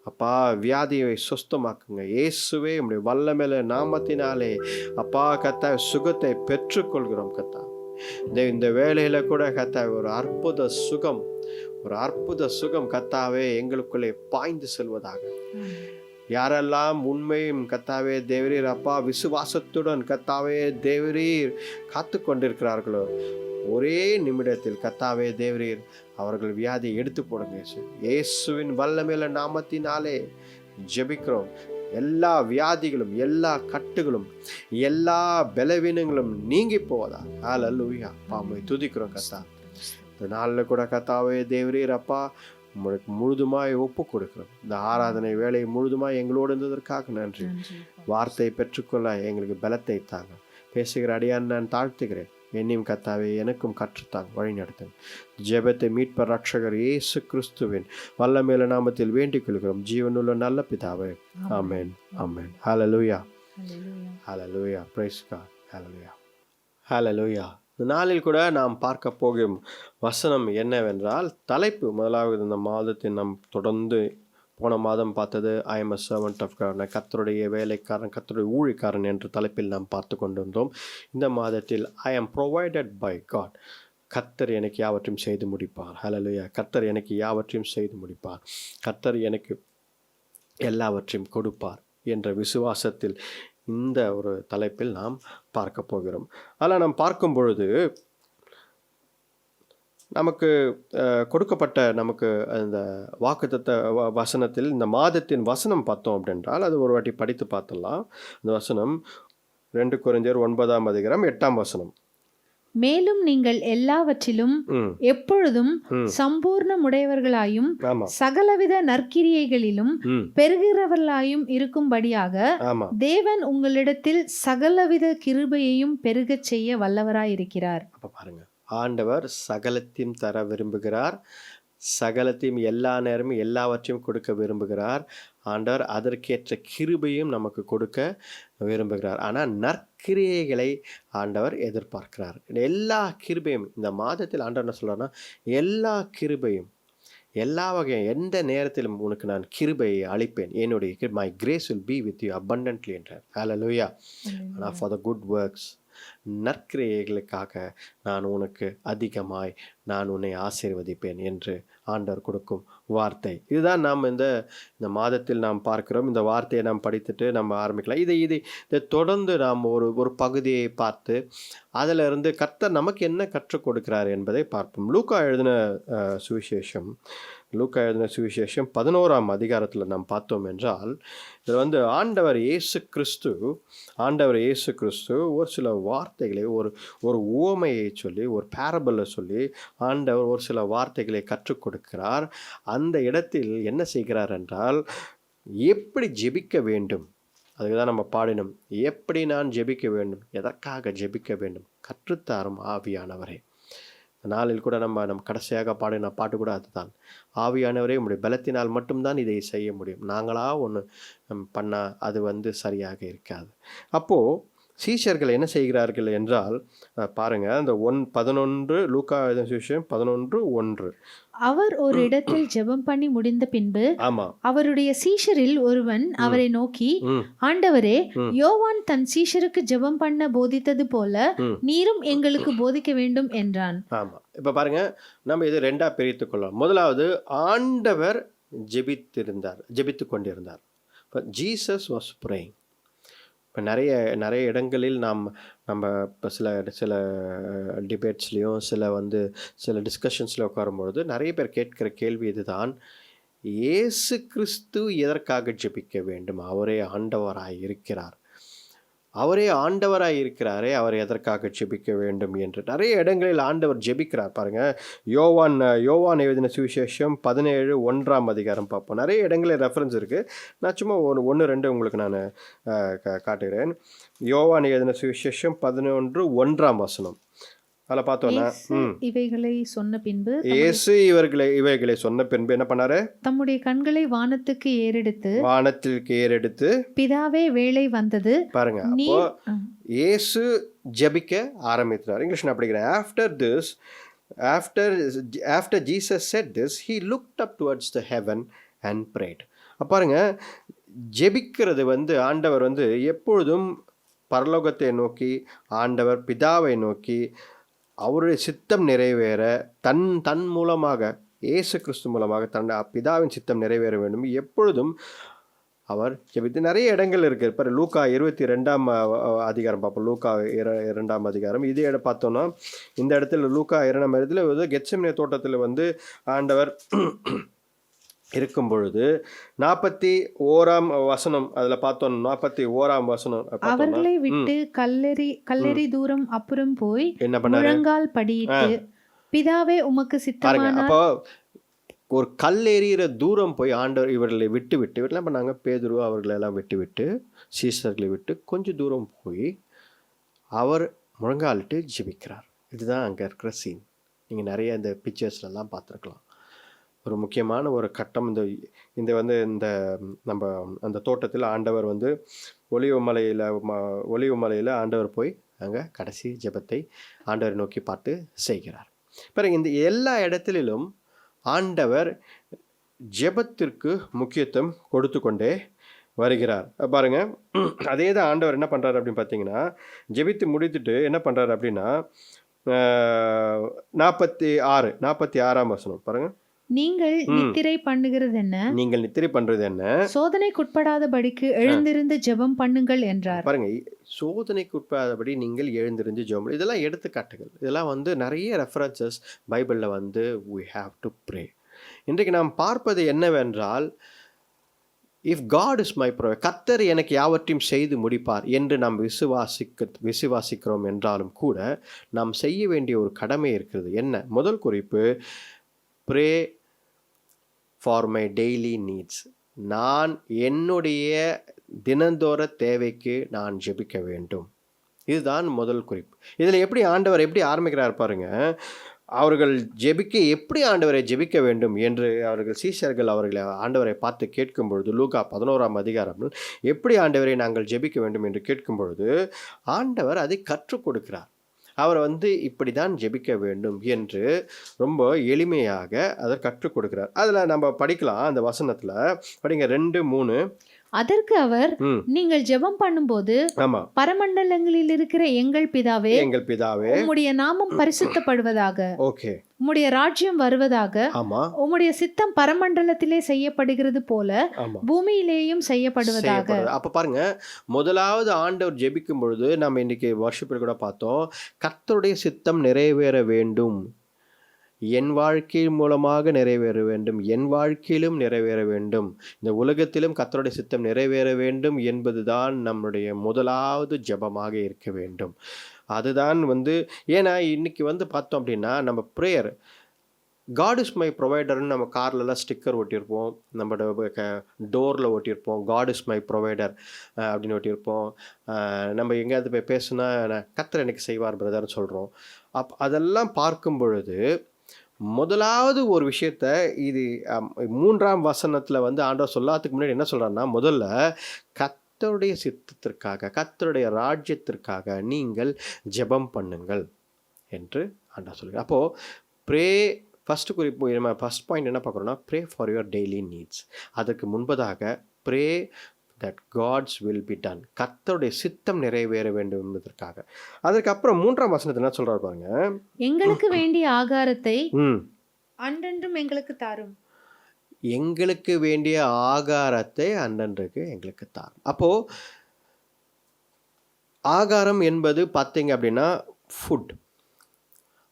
அப்பா, வியாதியை சுஸ்தமாக்குங்க இயேசுவே. உம்முடைய வல்லமையில நாமத்தினாலே அப்பா கத்தா சுகத்தை பெற்றுக்கொள்கிறோம் கத்தா. இந்த வேளையில கூட கத்தா ஒரு அற்புத சுகம் கத்தாவே எங்களுக்குள்ளே பாய்ந்து செல்வதாக. யாரெல்லாம் உண்மையும் கத்தாவே தேவரீர் அப்பா விசுவாசத்துடன் கத்தாவே தேவரீர் காத்து கொண்டிருக்கிறார்களோ ஒரே நிமிடத்தில் கத்தாவே தேவரீர் அவர்கள் வியாதியை எடுத்து போடுங்க. இயேசுவின் வல்லமையில நாமத்தினாலே ஜெபிக்கிறோம். எல்லா வியாதிகளும் எல்லா கட்டுகளும் எல்லா பலவீனங்களும் நீங்கி போவதா. ஹல்லேலூயா. பாமை துதிக்கிறோம் கத்தா. இந்த நாளில் கூட கத்தாவே தேவரீர் அப்பா உங்களுக்கு முழுதுமாய் ஒப்பு கொடுக்கிறோம். இந்த ஆராதனை வேலை முழுதுமாய் எங்களோடு இருந்ததற்காக நன்றி. வார்த்தையை பெற்றுக்கொள்ள எங்களுக்கு பலத்தை தாங்க. பேசுகிற அடியான் நான் தாழ்த்துகிறேன். என்னையும் கத்தாவே எனக்கும் கற்றுத்தாங்க, வழி நடத்துங்க. ஜெபத்தை மீட்பர் ரட்சகர் இயேசு கிறிஸ்துவின் வல்லமையில நாமத்தில் வேண்டிக் கொள்கிறோம் ஜீவனுள்ள நல்ல பிதாவே. ஆமென் ஆமென். ஹல்லேலூயா ஹல்லேலூயா. Praise God. ஹல்லேலூயா ஹல்லேலூயா. இந்த நாளில் கூட நாம் பார்க்க போகும் வசனம் என்னவென்றால், தலைப்பு முதலாவது இந்த மாதத்தை நாம் தொடர்ந்து போன மாதம் பார்த்தது I am a servant of God, கர்த்தருடைய வேலைக்காரன் கர்த்தருடைய ஊழியக்காரன் என்ற தலைப்பில் நாம் பார்த்து கொண்டிருந்தோம். இந்த மாதத்தில் I am provided by God, கர்த்தர் எனக்கு யாவற்றையும் செய்து முடிப்பார். ஹல்லேலூயா. கர்த்தர் எனக்கு யாவற்றையும் செய்து முடிப்பார், கர்த்தர் எனக்கு எல்லாவற்றையும் கொடுப்பார் என்ற விசுவாசத்தில் இந்த ஒரு தலைப்பில் நாம் பார்க்க போகிறோம். அதில் நாம் பார்க்கும் பொழுது நமக்கு கொடுக்கப்பட்ட நமக்கு அந்த வாக்குத்தத்த வசனத்தில் இந்த மாதத்தின் வசனம் பார்த்தோம் அப்படின்றால் அது ஒரு வாட்டி படித்து பார்த்துடலாம். இந்த வசனம் 2 கொரிந்தியர் 9:8. மேலும் நீங்கள் எல்லாவற்றிலும் எப்பொழுதும் சம்பூர்ணமுடையவர்களாயும் சகலவித நற்கிரியைகளிலும் பெருகிறவர்களாயும் இருக்கும்படியாக தேவன் உங்களிடத்தில் சகலவித கிருபையையும் பெருகச் செய்ய வல்லவராயிருக்கிறார். அப்ப பாருங்க, ஆண்டவர் சகலத்தையும் தர விரும்புகிறார், சகலத்தையும் எல்லா நேரமும் எல்லாவற்றையும் கொடுக்க விரும்புகிறார். ஆண்டவர் அதற்கேற்ற கிருபையும் நமக்கு கொடுக்க விரும்புகிறார். ஆனால் நற்கிரியைகளை ஆண்டவர் எதிர்பார்க்கிறார். எல்லா கிருபையும் இந்த மாதத்தில் ஆண்டவர் என்ன சொல்றாருன்னா, எல்லா கிருபையும் எல்லா வகையும் எந்த நேரத்திலும் உனக்கு நான் கிருபையை அளிப்பேன், என்னுடைய my grace will be with you abundantly என்றார். ஹல்லேலூயா. ஆனால் ஃபார் த குட் ஒர்க்ஸ், நற்கிரியைகளுக்காக நான் உனக்கு அதிகமாய் நான் உன்னை ஆசீர்வதிப்பேன் என்று ஆண்டவர் கொடுக்கும் வார்த்தை. இதுதான் நாம் இந்த மாதத்தில் நாம் பார்க்கிறோம். இந்த வார்த்தையை நாம் படித்துட்டு நம்ம ஆரம்பிக்கலாம். இதை தொடர்ந்து நாம் ஒரு பகுதியை பார்த்து அதிலிருந்து கர்த்தர் நமக்கு என்ன கற்றுக் கொடுக்கிறார் என்பதை பார்ப்போம். லூக்கா எழுதின சுவிசேஷம் 11ஆம் அதிகாரத்தில் நாம் பார்த்தோம் என்றால், இதில் ஆண்டவர் இயேசு கிறிஸ்து ஒரு சில வார்த்தைகளை ஒரு உவமையை சொல்லி, ஒரு பேரபிளை சொல்லி ஆண்டவர் ஒரு சில வார்த்தைகளை கற்றுக் கொடுக்கிறார். அந்த இடத்தில் என்ன செய்கிறார் என்றால், எப்படி ஜெபிக்க வேண்டும், அதுக்கு தான் நம்ம பாடினோம். எப்படி நான் ஜெபிக்க வேண்டும், எதற்காக ஜெபிக்க வேண்டும், கற்றுத்தாரும் ஆவியானவரே. நாளில் கூட நம்ம கடைசியாக பாடின பாட்டு கூட அதுதான். ஆவியானவரே உம்முடைய பலத்தினால் மட்டும்தான் இதை செய்ய முடியும், நாங்களா ஒன்று பண்ணால் அது சரியாக இருக்காது. அப்போது சீஷர்கள் என்ன செய்கிறார்கள் என்றால், பாருங்க அந்த 11 லூக்கா 11:1. அவர் ஒரு இடத்தில் ஜெபம் பண்ணி முடிந்த பின்பு அவருடைய சீஷரில் ஒருவன் அவரை நோக்கி, ஆண்டவரே, யோவான் தன் சீஷருக்கு ஜெபம் பண்ண போதித்தது போல நீரும் எங்களுக்கு போதிக்க வேண்டும் என்றான். ஆமா, இப்ப பாருங்க, நம்ம இது ரெண்டா பிரித்து கொள்ளலாம். முதலாவது, ஆண்டவர் ஜெபித்து கொண்டிருந்தார். Jesus was praying. இப்போ நிறைய இடங்களில் நம்ம இப்போ சில டிபேட்ஸ்லேயும் சில டிஸ்கஷன்ஸில் உட்காரும்பொழுது நிறைய பேர் கேட்கிற கேள்வி இதுதான், இயேசு கிறிஸ்து எதற்காக ஜெபிக்க வேண்டும்? அவரே ஆண்டவராய் இருக்கிறாரே, அவர் எதற்காக ஜெபிக்க வேண்டும் என்று நிறைய இடங்களில் ஆண்டவர் ஜெபிக்கிறார். பாருங்க, யோவான் எழுதின சுவிசேஷம் 17:1 பார்ப்போம். நிறைய இடங்களில் ரெஃபரன்ஸ் இருக்குது. நான் சும்மா 1-2 உங்களுக்கு நான் காட்டுகிறேன். யோவான் எழுதின சுவிசேஷம் 11:1. அதில் பார்த்தோன்னா இவைகளை சொன்ன பின்பு இயேசு இவைகளை சொன்ன பின்பு என்ன பண்ணாரு? தம்முடைய கண்களை வானத்துக்கு ஏறெடுத்து பிதாவே வேளை வந்தது பாருங்க. அப்போ இயேசு ஜெபிக்க ஆரம்பித்தார். இங்கிலீஷ் நான் படிக்கிறேன். After Jesus said this, he looked up towards the heaven and prayed. பாருங்க, ஜெபிக்கிறது ஆண்டவர் எப்பொழுதும் பரலோகத்தை நோக்கி, ஆண்டவர் பிதாவை நோக்கி அவருடைய சித்தம் நிறைவேற தன் மூலமாக, இயேசு கிறிஸ்து மூலமாக தன் பிதாவின் சித்தம் நிறைவேற வேண்டும் எப்பொழுதும் அவர் ஜெபித்து. நிறைய இடங்கள் இருக்குது. இப்போ லூக்கா 22ஆம் அதிகாரம் பார்ப்போம். லூக்கா 2ஆம் அதிகாரம் இதே இடம் பார்த்தோன்னா, இந்த இடத்துல லூக்கா 2ஆம் இடத்துல கெத்செமனே தோட்டத்தில் ஆண்டவர் இருக்கும் பொழுது 41ஆம் வசனம் அதில் பார்த்தோம். 41ஆம் வசனம், அவர்களை விட்டு கல்லெறி தூரம் அப்புறம் போய் என்ன பண்ணாரு? முழங்கால் படியிட்டு, பிதாவே உமக்கு சித்தமானால். அப்போ ஒரு கல்லெறிகிற தூரம் போய் ஆண்டவர் இவர்களை விட்டு என்ன பண்ணாங்க? பேதுரு அவர்களெல்லாம் விட்டு சீசர்களை விட்டு கொஞ்சம் தூரம் போய் அவர் முழங்காலிட்டு ஜெபிக்கிறார். இதுதான் அங்கே இருக்கிற சீன். நீங்கள் நிறைய இந்த பிக்சர்ஸ்லாம் பார்த்துருக்கலாம். ஒரு முக்கியமான ஒரு கட்டம். இந்த இந்த நம்ம அந்த தோட்டத்தில் ஆண்டவர் ஒலிவு மலையில் ஆண்டவர் போய் அங்கே கடைசி ஜெபத்தை ஆண்டவரை நோக்கி பார்த்து செய்கிறார். பிறகு இந்த எல்லா இடத்திலும் ஆண்டவர் ஜெபத்திற்கு முக்கியத்துவம் கொடுத்து கொண்டே வருகிறார். பாருங்க, அதே தான் ஆண்டவர் என்ன பண்ணுறாரு அப்படின்னு பார்த்தீங்கன்னா, ஜெபித்து முடித்துட்டு என்ன பண்ணுறாரு அப்படின்னா 46ஆம் வசனம் பாருங்க. நீங்கள் நித்திரை பண்ணுகிறது என்ன? சோதனைக்குட்படாதபடிக்கு எழுந்திருந்து ஜெபம் பண்ணுங்கள் என்றார். பாருங்க, சோதனைக்குட்படாதபடி நீங்கள் எழுந்திருந்து ஜெபம். இதெல்லாம் எடுத்துக்காட்டுகள். இதெல்லாம் நிறைய ரெஃபரன்சஸ் பைபிளில் we have to pray. இன்றைக்கு நாம் பார்ப்பது என்னவென்றால், if God is my provider, கர்த்தர் எனக்கு யாவற்றையும் செய்து முடிப்பார் என்று நாம் விசுவாசிக்கிறோம் என்றாலும் கூட நாம் செய்ய வேண்டிய ஒரு கடமை இருக்கிறது. என்ன? முதல் குறிப்பு, pray for my daily needs. நான் என்னுடைய தினந்தோற தேவைக்கு நான் ஜெபிக்க வேண்டும். இதுதான் முதல் குறிப்பு. இதில் ஆண்டவர் எப்படி ஆரம்பிக்கிறார் பாருங்க. அவர்கள் எப்படி ஆண்டவரை ஜெபிக்க வேண்டும் என்று அவர்கள் சீஷர்கள் ஆண்டவரை பார்த்து கேட்கும் பொழுது, லூக்கா 11ஆம் அதிகாரம், எப்படி ஆண்டவரை நாங்கள் ஜெபிக்க வேண்டும் என்று கேட்கும் பொழுது ஆண்டவர் அதை கற்றுக் கொடுக்கிறார். அவர் இப்படி தான் ஜெபிக்க வேண்டும் என்று ரொம்ப எளிமையாக அதை கற்றுக் கொடுக்கிறார். அதில் நம்ம படிக்கலாம். அந்த வசனத்தில் படிங்க 2:3. அதற்கு அவர், நீங்கள் ஜெபம் பண்ணும்போது பரமண்டலங்களில் இருக்கிற எங்கள் பிதாவே உம்முடைய நாமம் பரிசுத்தப்படுவதாக, உம்முடைய ராஜ்யம் வருவதாக, உம்முடைய சித்தம் பரமண்டலத்திலே செய்யப்படுகிறது போல பூமியிலேயும் செய்யப்படுவதாக. அப்ப பாருங்க, முதலாவது ஆண்டவர் ஜெபிக்கும் பொழுது நம்ம இன்னைக்கு வர்ஷிப்பில் கூட பார்த்தோம், கர்த்தருடைய சித்தம் நிறைவேற வேண்டும், என் வாழ்க்கை மூலமாக நிறைவேற வேண்டும், என் வாழ்க்கையிலும் நிறைவேற வேண்டும், இந்த உலகத்திலும் கர்த்தருடைய சித்தம் நிறைவேற வேண்டும் என்பதுதான் நம்முடைய முதலாவது ஜெபமாக இருக்க வேண்டும். அதுதான் ஏன்னா இன்னைக்கு பார்த்தோம் அப்படின்னா, நம்ம ப்ரேயர் காட் இஸ் மை ப்ரொவைடர்னு நம்ம கார்லலாம் ஸ்டிக்கர் ஒட்டியிருப்போம், நம்மளோட டோரில் ஒட்டியிருப்போம், காட் இஸ் மை ப்ரொவைடர் அப்படின்னு ஒட்டியிருப்போம். நம்ம எங்கேயாவது போய் பேசுனா கர்த்தர் எனக்கு செய்வார் பிரதர்னு சொல்கிறோம். அதெல்லாம் பார்க்கும் பொழுது முதலாவது ஒரு விஷயத்த, இது 3ஆம் வசனத்தில் ஆண்டவர் சொல்லாததுக்கு முன்னாடி என்ன சொல்கிறாருன்னா, முதல்ல கர்த்தருடைய சித்தத்திற்காக, கர்த்தருடைய ராஜ்யத்திற்காக நீங்கள் ஜெபம் பண்ணுங்கள் என்று ஆண்டவர் சொல்கிறார். அப்போது ப்ரே ஃபஸ்ட்டு குறிப்பு, நம்ம ஃபஸ்ட் பாயிண்ட் என்ன பார்க்குறோன்னா, pray for your daily needs. அதற்கு முன்பதாக pray that God's will be done, கர்த்தருடைய சித்தம் நிறைவேற வேண்டும் என்பதற்காக. அதுக்கப்புறம் 3ஆம் வசனத்தில் என்ன சொல்றாரு பாருங்க, எங்களுக்கு வேண்டிய ஆகாரத்தை அன்றன்றும் எங்களுக்கு தாரும். எங்களுக்கு வேண்டிய ஆகாரத்தை அன்றன்றுக்கு எங்களுக்கு தாரும். அப்போ ஆகாரம் என்பது பார்த்தீங்க அப்படின்னா ஃபுட்.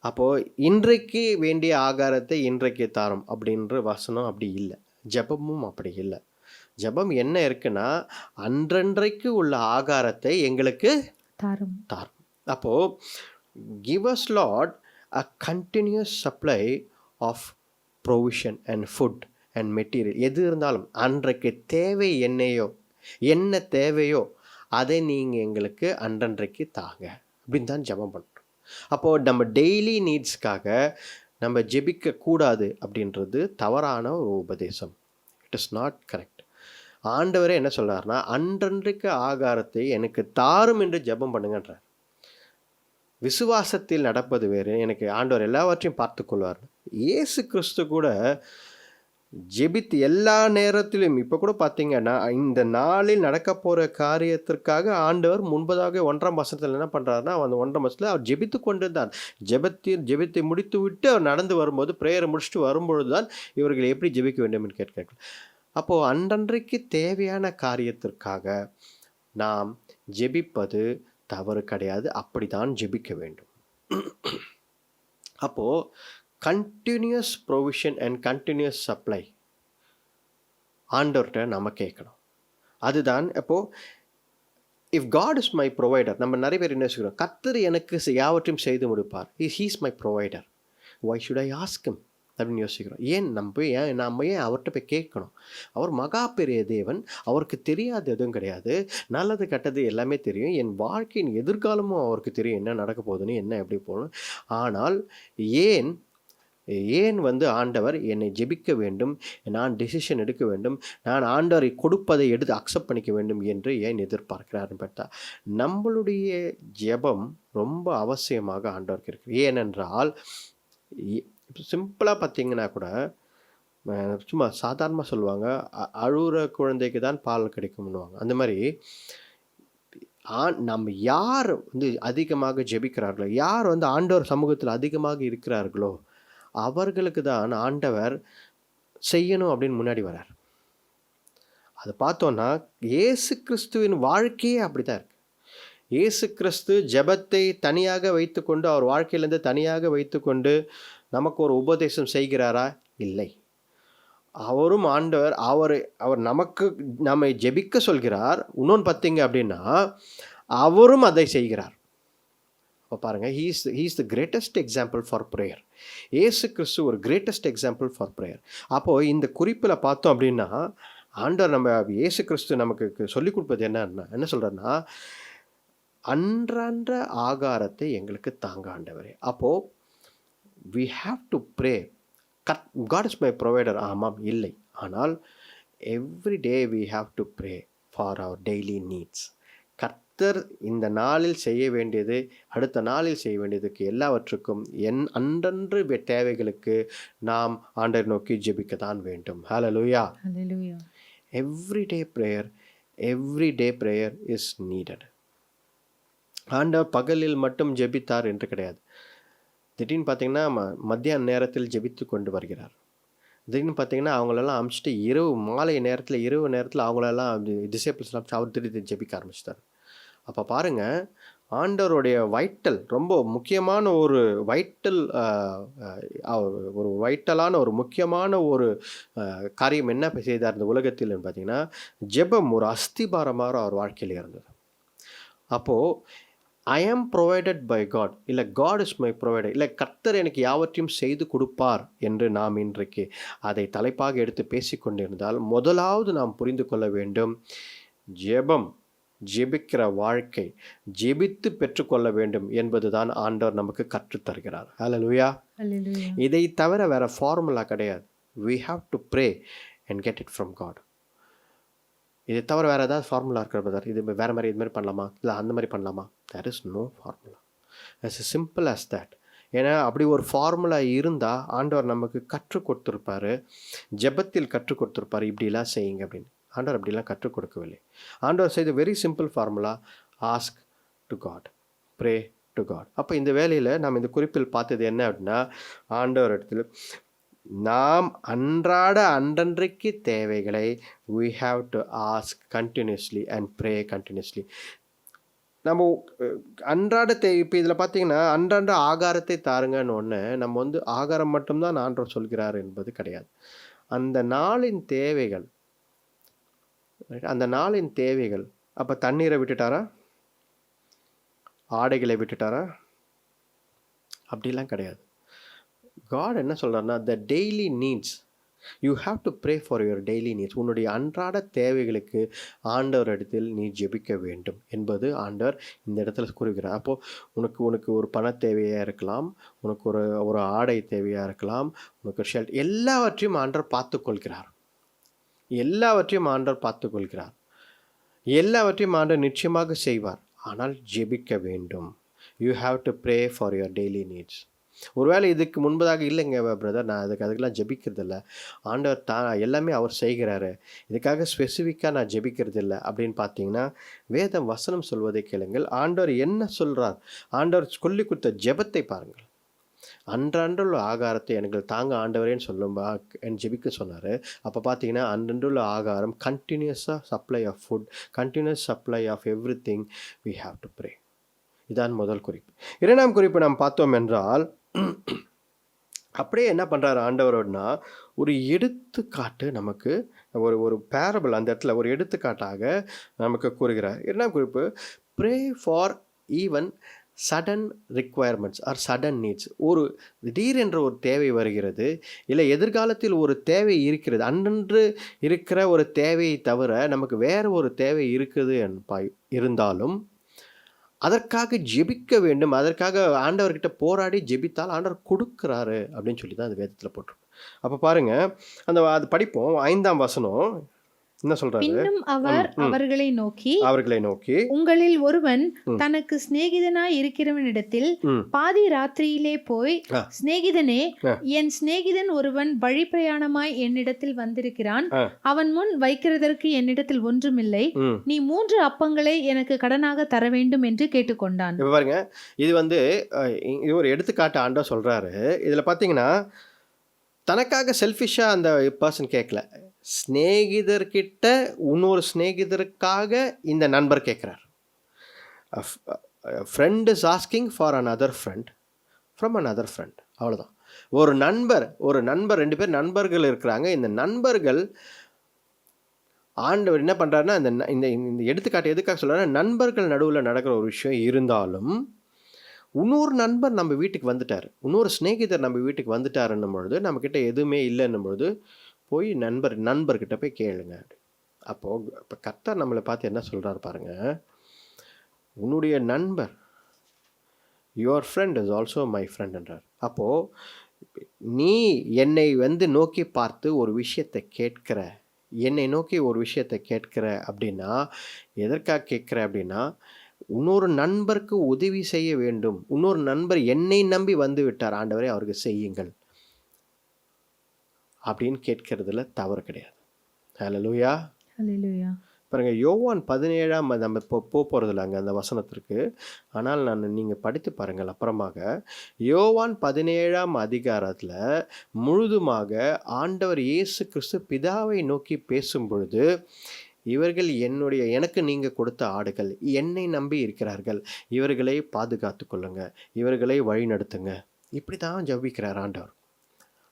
அப்போ இன்றைக்கு வேண்டிய ஆகாரத்தை இன்றைக்கு தாரும் அப்படின்ற வசனம் அப்படி இல்லை, ஜெபமும் அப்படி இல்லை. ஜெபம் என்ன இருக்குன்னா, அன்றன்றைக்கு உள்ள ஆகாரத்தை எங்களுக்கு தாரும். அப்போ give us Lord a continuous supply of provision and food and material. எது இருந்தாலும் அன்றைக்கு தேவை என்ன தேவையோ அதை நீங்கள் எங்களுக்கு அன்றன்றைக்கு தாங்க அப்படின்னு தான் ஜெபம் பண்ணுறோம். அப்போது நம்ம டெய்லி நீட்ஸ்க்காக நம்ம ஜெபிக்கக்கூடாது அப்படின்றது தவறான ஒரு உபதேசம். It is not correct. ஆண்டவரே என்ன சொல்கிறாருன்னா, அன்றன்றைக்கு ஆகாரத்தை எனக்கு தாரும் என்று ஜெபம் பண்ணுங்கன்றார். விசுவாசத்தில் நடப்பது வேறு, எனக்கு ஆண்டவர் எல்லாவற்றையும் பார்த்து கொள்வார். இயேசு கிறிஸ்து கூட ஜெபித்து எல்லா நேரத்திலும், இப்போ கூட பார்த்தீங்கன்னா இந்த நாளில் நடக்க போகிற காரியத்திற்காக ஆண்டவர் முன்பதாக 1ஆம் வசனத்தில் என்ன பண்ணுறாருன்னா, அந்த 1ஆம் வசனத்தில் அவர் ஜெபித்து கொண்டு இருந்தார். ஜெபத்தை முடித்து விட்டு அவர் நடந்து வரும்போது, ப்ரேயரை முடிச்சுட்டு வரும்பொழுது தான் இவர்கள் எப்படி ஜெபிக்க வேண்டும் என்று கேட்கிறார்கள். அப்போது அன்றன்றைக்கு தேவையான காரியத்திற்காக நாம் ஜெபிப்பது தவறு கிடையாது. அப்படிதான் ஜெபிக்க வேண்டும். அப்போது continues provision and continues supply ஆண்டவர்கிட்ட நம்ம கேட்கணும். அதுதான் அப்போது if God is my provider, நம்ம நிறைய பேர் என்ன சொல்கிறோம், கர்த்தர் எனக்கு யாவற்றையும் செய்து முடிப்பார், he's my provider, why should I ask him அப்படின்னு யோசிக்கிறோம். நம்ம ஏன் அவர்கிட்ட போய் கேட்கணும்? அவர் மகா பெரிய தேவன், அவருக்கு தெரியாது எதுவும் கிடையாது. நல்லது கெட்டது எல்லாமே தெரியும். என் வாழ்க்கையின் எதிர்காலமும் அவருக்கு தெரியும், என்ன நடக்க போகுதுன்னு, என்ன எப்படி போகணும். ஆனால் ஏன் ஆண்டவர் என்னை ஜெபிக்க வேண்டும், நான் டெசிஷன் எடுக்க வேண்டும், நான் ஆண்டவரை கொடுப்பதை எடுத்து அக்செப்ட் பண்ணிக்க வேண்டும் என்று ஏன் எதிர்பார்க்கிறாருன்னு பார்த்தா, நம்மளுடைய ஜெபம் ரொம்ப அவசியமாக ஆண்டவருக்கு இருக்குது. ஏனென்றால் சிம்பிளாக பார்த்தீங்கன்னா கூட, சும்மா சாதாரணமாக சொல்லுவாங்க, அழுகிற குழந்தைக்கு தான் பால் கிடைக்கும்னுவாங்க. அந்த மாதிரி நம்ம யார் அதிகமாக ஜெபிக்கிறார்களோ, யார் ஆண்டவர் சமூகத்தில் அதிகமாக இருக்கிறார்களோ, அவர்களுக்கு தான் ஆண்டவர் செய்யணும் அப்படின்னு முன்னாடி வரார். அதை பார்த்தோன்னா இயேசு கிறிஸ்துவின் வாழ்க்கையே அப்படி தான் இருக்கு. இயேசு கிறிஸ்து ஜெபத்தை தனியாக வைத்துக்கொண்டு, அவர் வாழ்க்கையிலேருந்து தனியாக வைத்துக்கொண்டு நமக்கு ஒரு உபதேசம் செய்கிறாரா? இல்லை. அவரும் ஆண்டவர் அவர் நம்மை ஜெபிக்க சொல்கிறார். இன்னொன்று பார்த்தீங்க அப்படின்னா, அவரும் அதை செய்கிறார். அப்போ பாருங்கள், he's the greatest example for prayer. இயேசு கிறிஸ்து ஒரு கிரேட்டஸ்ட் எக்ஸாம்பிள் ஃபார் ப்ரேயர். அப்போது இந்த குறிப்பில் பார்த்தோம் அப்படின்னா, ஆண்டவர் இயேசு கிறிஸ்து நமக்கு சொல்லிக் கொடுப்பது என்ன சொல்கிறாருன்னா, அன்றன்ற ஆகாரத்தை எங்களுக்கு தாங்க ஆண்டவரே. அப்போது we have to pray. God is my provider. ஆமாம், இல்லை. ஆனால் every day we have to pray for our daily needs. கர்த்தர் இந்த நாளில் செய்ய வேண்டியது, அடுத்த நாளில் செய்ய வேண்டியதுக்கு எல்லாவற்றுக்கும் அன்றன்று தேவைகளுக்கு நாம் ஆண்டவர் நோக்கி ஜெபிக்க தான் வேண்டும். ஹல்லேலூயா. Hallelujah. every day prayer is needed. ஆண்டவர் பகலில் மட்டும் ஜெபித்தார் என்று கிடையாது. திடீர்னு பார்த்தீங்கன்னா மத்தியான நேரத்தில் ஜெபித்து கொண்டு வருகிறார். திடீர்னு பார்த்தீங்கன்னா அவங்களெல்லாம் அமிச்சிட்டு இரவு நேரத்தில் அவங்களெல்லாம் டிசைபிள்ஸ்லாம் அவர் திடீர்னு ஜெபிக்க ஆரம்பிச்சிட்டார். அப்போ பாருங்கள், ஆண்டவருடைய ரொம்ப முக்கியமான ஒரு வைட்டலான ஒரு முக்கியமான ஒரு காரியம் என்ன செய்தார் இந்த உலகத்தில் பார்த்தீங்கன்னா, ஜெபம் ஒரு அஸ்திபாரமாக அவர் வாழ்க்கையில் இருந்தது. அப்போது ஐ ஆம் ப்ரொவைடட் பை காட், இல்லை காட் இஸ் மை ப்ரொவைடர், இல்லை கர்த்தர் எனக்கு யாவற்றையும் செய்து கொடுப்பார் என்று நாம் இன்றைக்கு அதை தலைப்பாக எடுத்து பேசிக்கொண்டிருந்தால், முதலாவது நாம் புரிந்து கொள்ள வேண்டும், ஜெபிக்கிற வாழ்க்கை, ஜெபித்து பெற்றுக்கொள்ள வேண்டும் என்பதுதான் ஆண்டவர் நமக்கு கற்றுத்தருகிறார். ஹல்லேலூயா. இதை தவிர வேற ஃபார்முலா கிடையாது. we have to pray and get it from God. இதை தவிர வேறு ஏதாவது ஃபார்முலா இருக்கிற பிரதர், இது வேறு மாதிரி இது மாதிரி பண்ணலாமா, இல்லை அந்த மாதிரி பண்ணலாமா? There is no formula. as simple as that. ஏன்னா அப்படி ஒரு ஃபார்முலா இருந்தால் ஆண்டவர் நமக்கு கற்றுக் கொடுத்துருப்பார், ஜெபத்தில் கற்றுக் கொடுத்துருப்பார், இப்படிலாம் செய்யுங்க அப்படின்னு. ஆண்டவர் அப்படிலாம் கற்றுக் கொடுக்கவில்லை. ஆண்டவர் செய்த very simple formula, ask to God, pray to God. அப்போ இந்த வேலையில் நாம் இந்த குறிப்பில் பார்த்தது என்ன அப்படின்னா, ஆண்டவர் இடத்துல நாம் அன்றன்றைக்கு தேவைகளை we have to ask continuously and pray continuously. நம்ம அன்றாட இப்போ இதில் பார்த்தீங்கன்னா, அன்றாட ஆகாரத்தை தாருங்கன்னு ஒன்று, நம்ம ஆகாரம் மட்டும்தான் ஆண்டவர் சொல்கிறார் என்பது கிடையாது. அந்த நாளின் தேவைகள், அப்போ தண்ணீரை விட்டுட்டாரா, ஆடைகளை விட்டுட்டாரா? அப்படிலாம் கிடையாது. காட் என்ன சொல்கிறாருன்னா, the daily needs you have to pray for your daily needs. உன்னுடைய அன்றாட தேவைகளுக்கு ஆண்டவர் இடத்தில் நீ ஜெபிக்க வேண்டும் என்பது ஆண்டவர் இந்த இடத்துல கூறுகிறார். அப்போது உனக்கு உனக்கு ஒரு பண தேவையாக இருக்கலாம், உனக்கு ஒரு ஒரு ஆடை தேவையாக இருக்கலாம், உனக்கு ஒரு ஷெல்ட், எல்லாவற்றையும் ஆண்டவர் பார்த்துக்கொள்கிறார். எல்லாவற்றையும் ஆண்டவர் பார்த்துக்கொள்கிறார். எல்லாவற்றையும் ஆண்டவர் நிச்சயமாக செய்வார். ஆனால் ஜெபிக்க வேண்டும். You have to pray for your daily needs. ஒருவேளை இதுக்கு முன்பதாக இல்லைங்க பிரதர், நான் அதுக்கெல்லாம் ஜெபிக்கிறது இல்லை, ஆண்டவர் எல்லாமே அவர் செய்கிறாரு, இதுக்காக ஸ்பெசிஃபிக்காக நான் ஜெபிக்கிறது இல்லை அப்படின்னு பார்த்தீங்கன்னா, வேதம் வசனம் சொல்வதை கேளுங்கள். ஆண்டவர் என்ன சொல்கிறார், ஆண்டவர் சொல்லி கொடுத்த ஜெபத்தை பாருங்கள். அன்றன்றுள்ள ஆகாரத்தை எனக்கு தாங்க ஆண்டவரேன்னு சொல்லும் என் ஜெபிக்க சொன்னார். அப்போ பார்த்தீங்கன்னா அன்றன்றுள்ள ஆகாரம், கண்டினியூஸாக supply of food, continues supply of everything we have to pray. இதான் முதல் குறிப்பு. இரண்டாம் குறிப்பு நாம் பார்த்தோம் என்றால், அப்படியே என்ன பண்ணுறாரு ஆண்டவரோடனா, ஒரு எடுத்துக்காட்டு நமக்கு, ஒரு ஒரு பேரபிள் அந்த இடத்துல ஒரு எடுத்துக்காட்டாக நமக்கு கூறுகிறார். இரண்டாம் குறிப்பு, pray for even sudden requirements R sudden needs. ஒரு திடீரென்ற ஒரு தேவை வருகிறது, இல்லை எதிர்காலத்தில் ஒரு தேவை இருக்கிறது, அன்றன்று இருக்கிற ஒரு தேவையை தவிர நமக்கு வேறு ஒரு தேவை இருக்குது இருந்தாலும் அதற்காக ஜெபிக்க வேண்டும். அதற்காக ஆண்டவர்கிட்ட போராடி ஜெபித்தால் ஆண்டவர் கொடுக்குறாரு அப்படின்னு சொல்லி தான் அந்த வேதத்தில் போட்டிருக்கும். அப்போ பாருங்க, அது படிப்போம். 5ஆம் வசனம் என்ன சொல்றாரு? பின்னும் அவர் அவர்களை நோக்கி உங்களில் ஒருவன் தனக்கு சிநேகிதனாய் இருக்கிறவனிடத்தில் பாதி ராத்திரியிலே போய், சிநேகிதனே, என் சிநேகிதன் ஒருவன் வழி பிரயாணமாய் என்னிடத்தில் வந்திருக்கிறான், அவன் முன் வைக்கிறதற்கு என்னிடத்தில் ஒன்றுமில்லை, நீ 3 அப்பங்களை எனக்கு கடனாக தர வேண்டும் என்று கேட்டுக்கொண்டான். பாருங்க, இது ஒரு எடுத்துக்காட்டு ஆண்டவர் சொல்றாரு. இதுல பாத்தீங்கன்னா, தனக்காக செல்ஃபிஷாக அந்த பர்சன் கேட்கல, ஸ்நேகிதர்கிட்ட இன்னொரு ஸ்நேகிதருக்காக இந்த நண்பர் கேட்குறார். Friend is asking for another friend from another friend. அவ்வளோதான். ஒரு நண்பர் 2 பேர் நண்பர்கள் இருக்கிறாங்க. இந்த நண்பர்கள் ஆண்டவர் என்ன பண்ணுறாருன்னா, இந்த எடுத்துக்காட்டு எதுக்காக சொல்கிறாருன்னா, நண்பர்கள் நடுவில் நடக்கிற ஒரு விஷயம் இருந்தாலும் இன்னொரு நண்பர் நம்ம வீட்டுக்கு வந்துட்டார், இன்னொரு ஸ்நேகிதர் நம்ம வீட்டுக்கு வந்துட்டாருன்னும் பொழுது, நம்மக்கிட்ட எதுவுமே இல்லைன்னும் பொழுது போய் நண்பர்கிட்ட போய் கேளுங்க. அப்போது இப்போ கர்த்தர் நம்மளை பார்த்து என்ன சொல்கிறார் பாருங்க, உன்னுடைய நண்பர், your friend is also my ஃப்ரெண்ட்ன்றார். அப்போது நீ என்னை நோக்கி பார்த்து ஒரு விஷயத்தை கேட்கிற, என்னை நோக்கி ஒரு விஷயத்தை கேட்கிற அப்படின்னா, எதற்காக கேட்குற அப்படின்னா, இன்னொரு நண்பருக்கு உதவி செய்ய வேண்டும். இன்னொரு நண்பர் என்னை நம்பி வந்து விட்டார், ஆண்டவரே அவருக்கு செய்யுங்கள் அப்படின்னு கேட்கறதுல தவறு கிடையாது. ஹல்லேலூயா, ஹல்லேலூயா. பாருங்க, யோவான் 17ஆம் நம்ம இப்போ போகிறதில்ல அங்கே அந்த வசனத்திற்கு, ஆனால் நீங்கள் படித்து பாருங்கள் அப்புறமாக. யோவான் 17ஆம் அதிகாரத்தில் முழுதுமாக ஆண்டவர் இயேசு கிறிஸ்து பிதாவை நோக்கி பேசும் பொழுது, இவர்கள் எனக்கு நீங்கள் கொடுத்த ஆடுகள், என்னை நம்பி இருக்கிறார்கள், இவர்களை பாதுகாத்து கொள்ளுங்க, இவர்களை வழி நடத்துங்க, இப்படி தான் ஜெபிக்கிறார் ஆண்டவர்.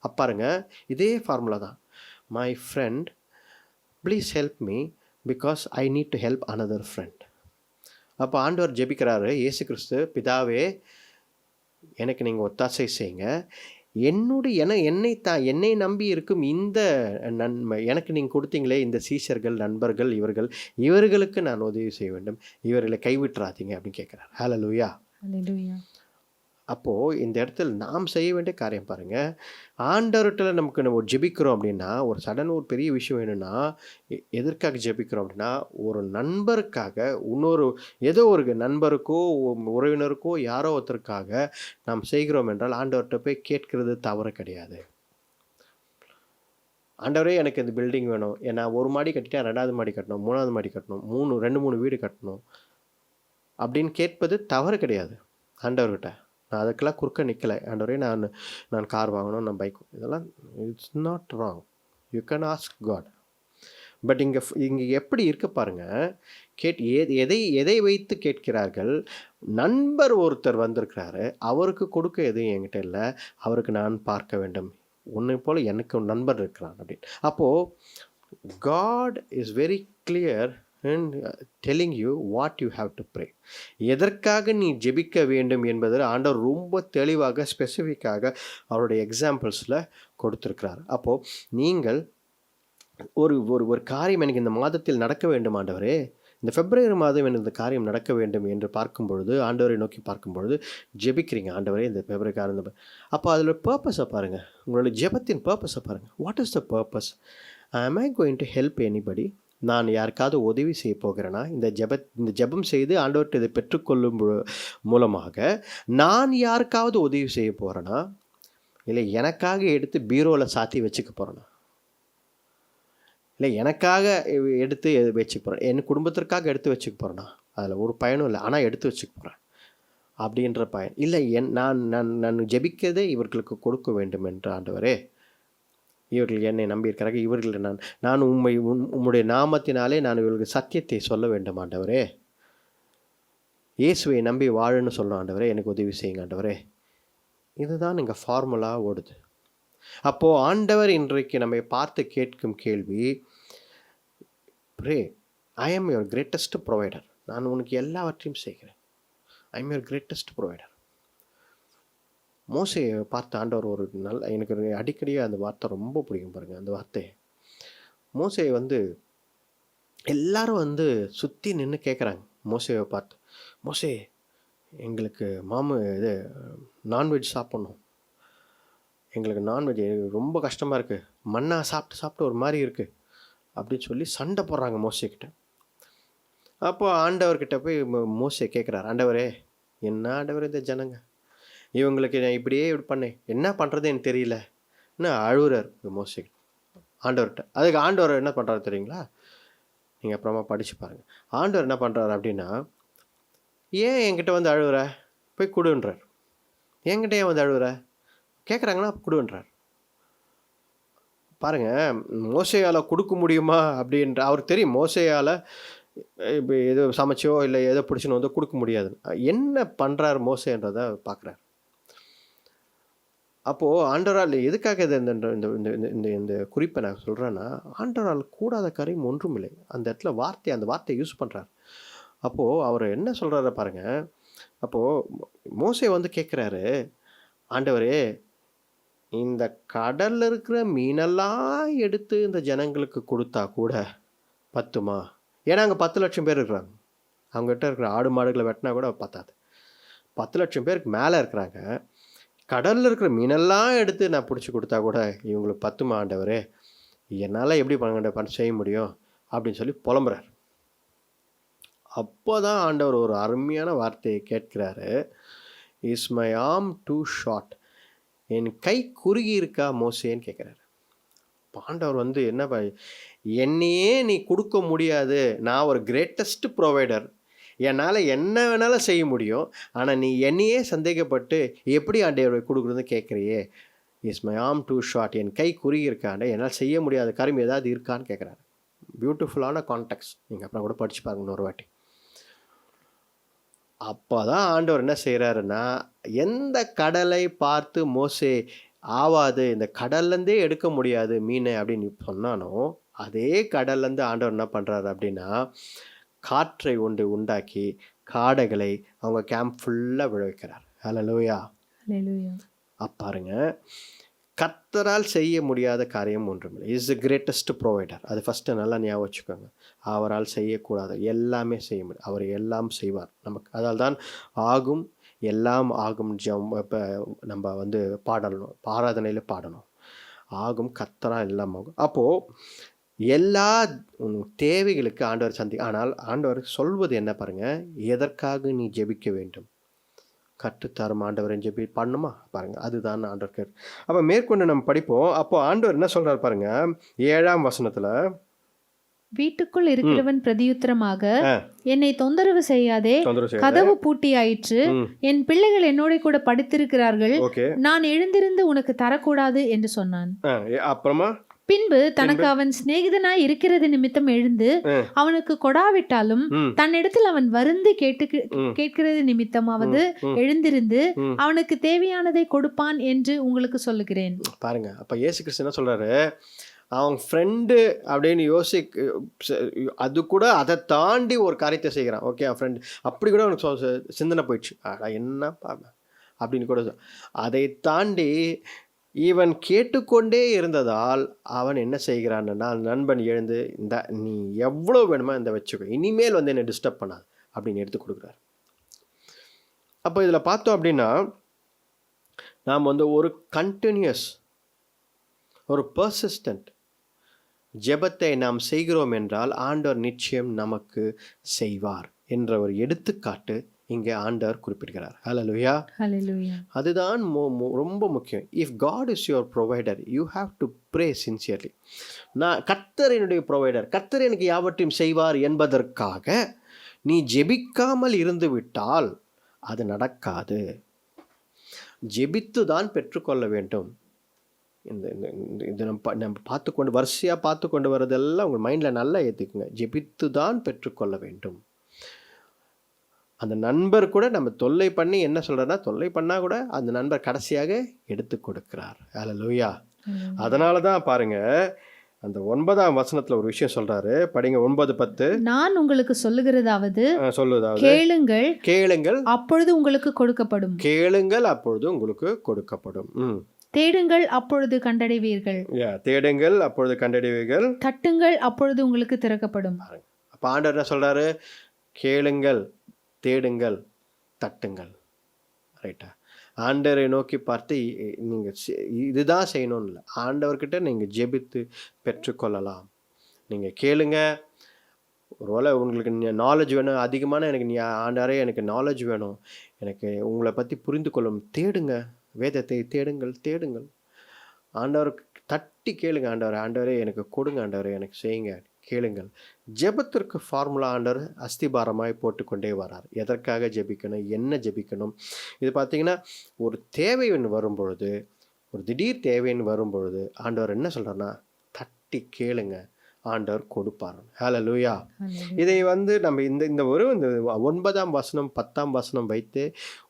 அப்பாருங்க, இதே ஃபார்முலா தான். My friend, please help me because I need to help another friend. அப்போ ஆண்டவர் ஜெபிக்கிறாரு, இயேசு கிறிஸ்து, பிதாவே எனக்கு நீங்கள் ஒத்தாசை செய்யுங்க, என்னை நம்பி இருக்கும் இந்த எனக்கு நீங்கள் கொடுத்தீங்களே இந்த சீஷர்கள், நண்பர்கள், இவர்களுக்கு நான் உதவி செய்ய வேண்டும், இவர்களை கைவிட்டுறாதீங்க அப்படின்னு கேட்குறாரு. ஹல்லேலூயா, ஹல்லேலூயா. அப்போது இந்த இடத்துல நாம் செய்ய வேண்டிய காரியம் பாருங்கள், ஆண்டவர்கிட்ட நம்ம ஜெபிக்கிறோம் அப்படின்னா, ஒரு சடன் ஒரு பெரிய விஷயம் வேணும்னா எதற்காக ஜெபிக்கிறோம் அப்படின்னா, ஒரு நண்பருக்காக, ஏதோ ஒரு நண்பருக்கோ உறவினருக்கோ யாரோ ஒருத்தருக்காக நாம் செய்கிறோம் என்றால் ஆண்டவர்கிட்ட போய் கேட்கறது தவறு கிடையாது. ஆண்டவரே எனக்கு இந்த பில்டிங் வேணும், நான் 1 மாடி கட்டிட்டேன், 2வது மாடி கட்டணும், 3வது மாடி கட்டணும், 2-3 வீடு கட்டணும் அப்படின்னு கேட்பது தவறு கிடையாது ஆண்டவர்கிட்ட. நான் அதுக்கெல்லாம் குறுக்க நிற்கலை, ஆண்டவரே நான் கார் வாங்கணும், நான் பைக், இதெல்லாம் it's not wrong, you can ask God. But இங்கே எப்படி இருக்க பாருங்கள், எதை வைத்து கேட்கிறார்கள்? நண்பர் ஒருத்தர் வந்திருக்கிறாரு, அவருக்கு கொடுக்க எதுவும் என்கிட்ட இல்லை, அவருக்கு நான் பார்க்க வேண்டும், உன்னை போல் எனக்கு ஒரு நண்பர் இருக்கிறான் அப்படின்னு. அப்போது God is very clear and telling you what you have to pray. எதற்காக நீ ஜெபிக்க வேண்டும் என்பதில் ஆண்டவர் ரொம்ப தெளிவாக ஸ்பெசிஃபிக்காக அவருடைய எக்ஸாம்பிள்ஸில் கொடுத்துருக்கிறார். அப்போது நீங்கள் ஒரு ஒரு ஒரு காரியம் எனக்கு இந்த மாதத்தில் நடக்க வேண்டும் ஆண்டவரே, இந்த பிப்ரவரி மாதம் எனக்கு இந்த காரியம் நடக்க வேண்டும் என்று பார்க்கும் பொழுது, ஆண்டவரை நோக்கி பார்க்கும் பொழுது ஜெபிக்கிறீங்க. ஆண்டவரே இந்த பிப்ரவரி காரியம், அப்போ அதில் பர்பஸை பாருங்கள், உங்களுடைய ஜெபத்தின் பர்பஸை பாருங்கள். What is the purpose? am I going to help anybody? நான் யாருக்காவது உதவி செய்ய போகிறேன்னா, இந்த ஜெபம் செய்து ஆண்டவர்கிட்ட இதை பெற்றுக்கொள்ளும் மூலமாக நான் யாருக்காவது உதவி செய்ய போகிறேன்னா, இல்லை எனக்காக எடுத்து பீரோவில் சாத்தி வச்சுக்க போகிறேன்னா, இல்லை எனக்காக எடுத்து வச்சுக்க போகிறேன், என் குடும்பத்திற்காக எடுத்து வச்சுக்க போகிறேன்னா, அதில் ஒரு பயனும் இல்லை, ஆனால் எடுத்து வச்சுக்க போகிறேன் அப்படின்ற பயன் இல்லை. நான் ஜெபிக்கிறதே இவர்களுக்கு கொடுக்க வேண்டும் என்று ஆண்டவரே, இவர்கள் என்னை நம்பியிருக்கிறார்கள், இவர்கள் நான் உம்முடைய நாமத்தினாலே நான் இவர்களுக்கு சத்தியத்தை சொல்ல வேண்டும் ஆண்டவரே, இயேசுவை நம்பி வாழுன்னு சொல்லணும் ஆண்டவரே, எனக்கு உதவி செய்யுங்க ஆண்டவரே. இதுதான் இங்கே ஃபார்முலா ஓடுது. அப்போது ஆண்டவர் இன்றைக்கு நம்மை பார்த்து கேட்கும் கேள்வி, pray, I am your greatest provider, நான் உனக்கு எல்லாவற்றையும் செய்கிறேன், I am your greatest provider. மோசேயை பார்த்து ஆண்டவர் ஒரு எனக்கு அடிக்கடியாக அந்த வார்த்தை ரொம்ப பிடிக்கும் பாருங்கள். அந்த வார்த்தை மோசேயை எல்லாரும் சுற்றி நின்று கேட்குறாங்க மோசேயை பார்த்து, மோசே எங்களுக்கு இது நான்வெஜ் சாப்பிட்ணும், எங்களுக்கு நான்வெஜ் ரொம்ப கஷ்டமாக இருக்குது, மண்ணா சாப்பிட்டு ஒரு மாதிரி இருக்குது அப்படின்னு சொல்லி சண்டை போடுறாங்க மோசேக்கிட்ட. அப்போ ஆண்டவர்கிட்ட போய் மோசே கேட்குறாரு, ஆண்டவரே என்ன ஆண்டவர் இந்த ஜனங்க இவங்களுக்கு நான் இப்படியே இப்படி பண்ணேன், என்ன பண்ணுறது எனக்கு தெரியல, என்ன அழுகுறார் மோசே ஆண்டவர்கிட்ட. அதுக்கு ஆண்டவர் என்ன பண்ணுறாரு தெரியுங்களா? நீங்கள் அப்புறமா படித்து பாருங்கள். ஆண்டவர் என்ன பண்ணுறாரு அப்படின்னா, ஏன் என்கிட்ட அழுகுற, போய் கொடுன்றார். என்கிட்ட ஏன் அழுகுற கேட்குறாங்கன்னா கொடுன்றார். பாருங்கள், மோசையால் கொடுக்க முடியுமா அப்படின்ற அவருக்கு தெரியும். மோசையால் இப்போ எதோ சமைச்சோ இல்லை எதோ பிடிச்சின்னு கொடுக்க முடியாது. என்ன பண்ணுறார் மோசேன்றதை பார்க்குறார். அப்போது ஆண்டவரால் எதுக்காக இந்த குறிப்பை நான் சொல்கிறேன்னா, ஆண்டவரால் கூடாத காரியம் ஒன்றும் இல்லை. அந்த இடத்துல அந்த வார்த்தையை யூஸ் பண்ணுறார். அப்போது அவர் என்ன சொல்கிறார பாருங்கள். அப்போது மோசே கேட்குறாரு, ஆண்டவரே இந்த கடலில் இருக்கிற மீனெல்லாம் எடுத்து இந்த ஜனங்களுக்கு கொடுத்தா கூட பத்துமா? ஏன்னா அங்கே 10 லட்சம் பேர் இருக்கிறாங்க. அவங்ககிட்ட இருக்கிற ஆடு மாடுகளை வெட்டினா கூட பத்தாது. 10 லட்சம் பேருக்கு மேலே இருக்கிறாங்க. கடலில் இருக்கிற மீனெல்லாம் எடுத்து நான் பிடிச்சி கொடுத்தா கூட இவங்களுக்கு பத்துமா ஆண்டவரே, என்னால் எப்படி செய்ய முடியும் அப்படின்னு சொல்லி புலம்புறார். அப்போ தான் ஆண்டவர் ஒரு அருமையான வார்த்தையை கேட்கிறாரு, is my arm too short, என் கை குறுகி இருக்கா மோசேன்னு கேட்குறாரு. ஆண்டவர் என்ன, என்னையே நீ கொடுக்க முடியாது, நான் ஒரு கிரேட்டஸ்ட் ப்ரொவைடர், என்னால் என்ன வேணாலும் செய்ய முடியும், ஆனால் நீ என்னையே சந்தேகப்பட்டு எப்படி ஆண்டவரை கொடுக்குறதுன்னு கேட்குறியே, is my arm too short, என் கை குறுகி இருக்காண்ட, என்னால் செய்ய முடியாத காரியம் ஏதாவது இருக்கான்னு கேட்குறாரு. பியூட்டிஃபுல்லான கான்டெக்ட், நீங்கள் அப்புறம் கூட படித்து பாருங்க ஒரு வாட்டி. அப்போ தான் ஆண்டவர் என்ன செய்கிறாருன்னா, எந்த கடலை பார்த்து மோசே ஆவாது, இந்த கடல்லேருந்தே எடுக்க முடியாது மீனை அப்படின்னு சொன்னானோ, அதே கடல்லேருந்து ஆண்டவர் என்ன பண்ணுறாரு அப்படின்னா, காற்றை உண்டாக்கி காடைகளை அவங்க கேம்ப் ஃபுல்லாக விழ வைக்கிறார். ஹல்லேலூயா. பாருங்க, கர்த்தரால் செய்ய முடியாத காரியம் ஒன்றுமில்லை. Is the greatest provider. அது ஃபஸ்ட்டு நல்லா ஞாபகம் வச்சுக்கோங்க. அவரால் செய்யக்கூடாது எல்லாமே செய்ய முடியும். அவர் எல்லாம் செய்வார் நமக்கு. அதால் தான் ஆகும் எல்லாம் ஆகும் இப்போ நம்ம பாடணும், ஆராதனையில் பாடணும், ஆகும் கர்த்தரால் எல்லாம் ஆகும். அப்போது எல்லா தேவைகளுக்கு ஆண்டவர் ஆனால் ஆண்டவர் சொல்வது என்ன பாருங்கள், எதற்காக நீ ஜெபிக்க வேண்டும், கற்றுத்தரும் ஆண்டவரை ஜெபி பண்ணுமா பாருங்கள், அதுதான் ஆண்டவர் கேட்டு. அப்போ மேற்கொண்டு நம்ம படிப்போம். அப்போ ஆண்டவர் என்ன சொல்கிறார் பாருங்கள், 7ஆம் வசனத்தில், வீட்டுக்குள் இருக்கிறவன் பிரதியுத்தரமாக, என்னை தொந்தரவு செய்யாதே, கதவு பூட்டியாயிற்று, என் பிள்ளைகள் என்னோட கூட படித்திருக்கிறார்கள், நான் எழுந்திருந்து உனக்கு தரக்கூடாது என்று சொன்னான். அப்புறமா பின்பு தனக்கு அவன் சிநேகிதனாய் இருக்கிறது நிமித்தம் எழுந்து அவனுக்கு கொடாவிட்டாலும் தன்னிடத்தில் அவன் வருந்து கேட்கிறது நிமித்தமாவது எழுந்திருந்து அவனுக்கு தேவையானதை கொடுப்பான் என்று உங்களுக்கு சொல்லுகிறேன். பாருங்க, அப்ப இயேசு கிறிஸ்து என்ன சொல்றாரு, அவன் ஃப்ரெண்டு அப்படின்னு அது கூட அதை தாண்டி ஒரு காரியத்தை செய்கிறான். ஓகே, அவன் ஃப்ரெண்டு அப்படி கூட அவனுக்கு சிந்தனை போயிடுச்சு. என்னப்பா அப்படின்னு கூட. அதை தாண்டி இவன் கேட்டுக்கொண்டே இருந்ததால் அவன் என்ன செய்கிறான்னா, நண்பன் எழுந்து, இந்த நீ எவ்வளோ வேணுமோ இந்த வச்சுக்கோ, இனிமேல் வந்து என்னை டிஸ்டர்ப் பண்ணாது அப்படின்னு எடுத்து கொடுக்குறாரு. அப்போ இதில் பார்த்தோம் அப்படின்னா, நாம் வந்து ஒரு கண்டினியூஸ், ஒரு பர்சிஸ்டன்ட் ஜெபத்தை நாம் செய்கிறோம் என்றால் ஆண்டவர் நிச்சயம் நமக்கு செய்வார் என்ற ஒரு எடுத்துக்காட்டு இங்கே ஆண்டவர் குறிப்பிடுகிறார். ஹல்லேலூயா. அதுதான் ரொம்ப முக்கியம். If God is your provider, you have to pray sincerely. நான் கர்த்தர் என்னுடைய ப்ரொவைடர், கர்த்தர் எனக்கு யாவற்றையும் செய்வார் என்பதற்காக நீ ஜெபிக்காமல் இருந்து விட்டால் அது நடக்காது. ஜெபித்து தான் பெற்றுக்கொள்ள வேண்டும். இந்த நம்ம பார்த்துக்கொண்டு வரிசையாக பார்த்து கொண்டு வரதெல்லாம் உங்கள் மைண்டில் நல்லா ஏற்றிக்குங்க. ஜெபித்து தான் பெற்றுக்கொள்ள வேண்டும். அந்த நண்பர் கூட நம்ம தொல்லை பண்ணி என்ன சொல்கிறேன்னா, தொல்லை பண்ணால் கூட அந்த நண்பர் கடைசியாக எடுத்து கொடுக்கிறார். ஹல்லேலூயா. அதனால தான் பாருங்க, அந்த 9ஆம் வசனத்தில் ஒரு விஷயம் சொல்றாரு. படிங்க 9:10. நான் உங்களுக்கு சொல்லுகிறதாவது கேளுங்கள், கேளுங்கள் அப்பொழுது உங்களுக்கு கொடுக்கப்படும். கேளுங்கள், அப்பொழுது உங்களுக்கு கொடுக்கப்படும். தேடுங்கள், அப்பொழுது கண்டடைவீர்கள். தேடுங்கள், அப்பொழுது கண்டடைவீர்கள். தட்டுங்கள், அப்பொழுது உங்களுக்கு திறக்கப்படும். அப்போ ஆண்டவர் என்ன சொல்றாரு? கேளுங்கள், தேடுங்கள், தட்டுங்கள். ரைட்டா? ஆண்டவரை நோக்கி பார்த்து நீங்கள் இதுதான் செய்யணும்னு இல்லை. ஆண்டவர்கிட்ட நீங்கள் ஜெபித்து பெற்றுக்கொள்ளலாம். நீங்கள் கேளுங்க. ஒருவேளை உங்களுக்கு நாலேஜ் வேணும், அதிகமான எனக்கு ஆண்டவரே எனக்கு நாலேஜ் வேணும், எனக்கு உங்களை பற்றி புரிந்து கொள்ளும், தேடுங்க, வேதத்தை தேடுங்கள், தேடுங்கள். ஆண்டவருக்கு தட்டி கேளுங்க. ஆண்டவரே எனக்கு கொடுங்க, ஆண்டவரே எனக்கு செய்யுங்க, கேளுங்கள். ஜெபத்திற்கு ஃபார்முலா ஆண்டவர் அஸ்திபாரமாய் போட்டுக்கொண்டே வரார். எதற்காக ஜெபிக்கணும், என்ன ஜெபிக்கணும். இது பார்த்தீங்கன்னா, ஒரு தேவைன்னு வரும்பொழுது, ஒரு திடீர் தேவைன்னு வரும்பொழுது ஆண்டவர் என்ன சொல்கிறார்னா, தட்டி கேளுங்க, ஆண்டவர் கொடுப்பார். ஹல்லேலூயா. இதை வந்து நம்ம இந்த 9ஆம் வசனம் 10ஆம் வசனம் வைத்து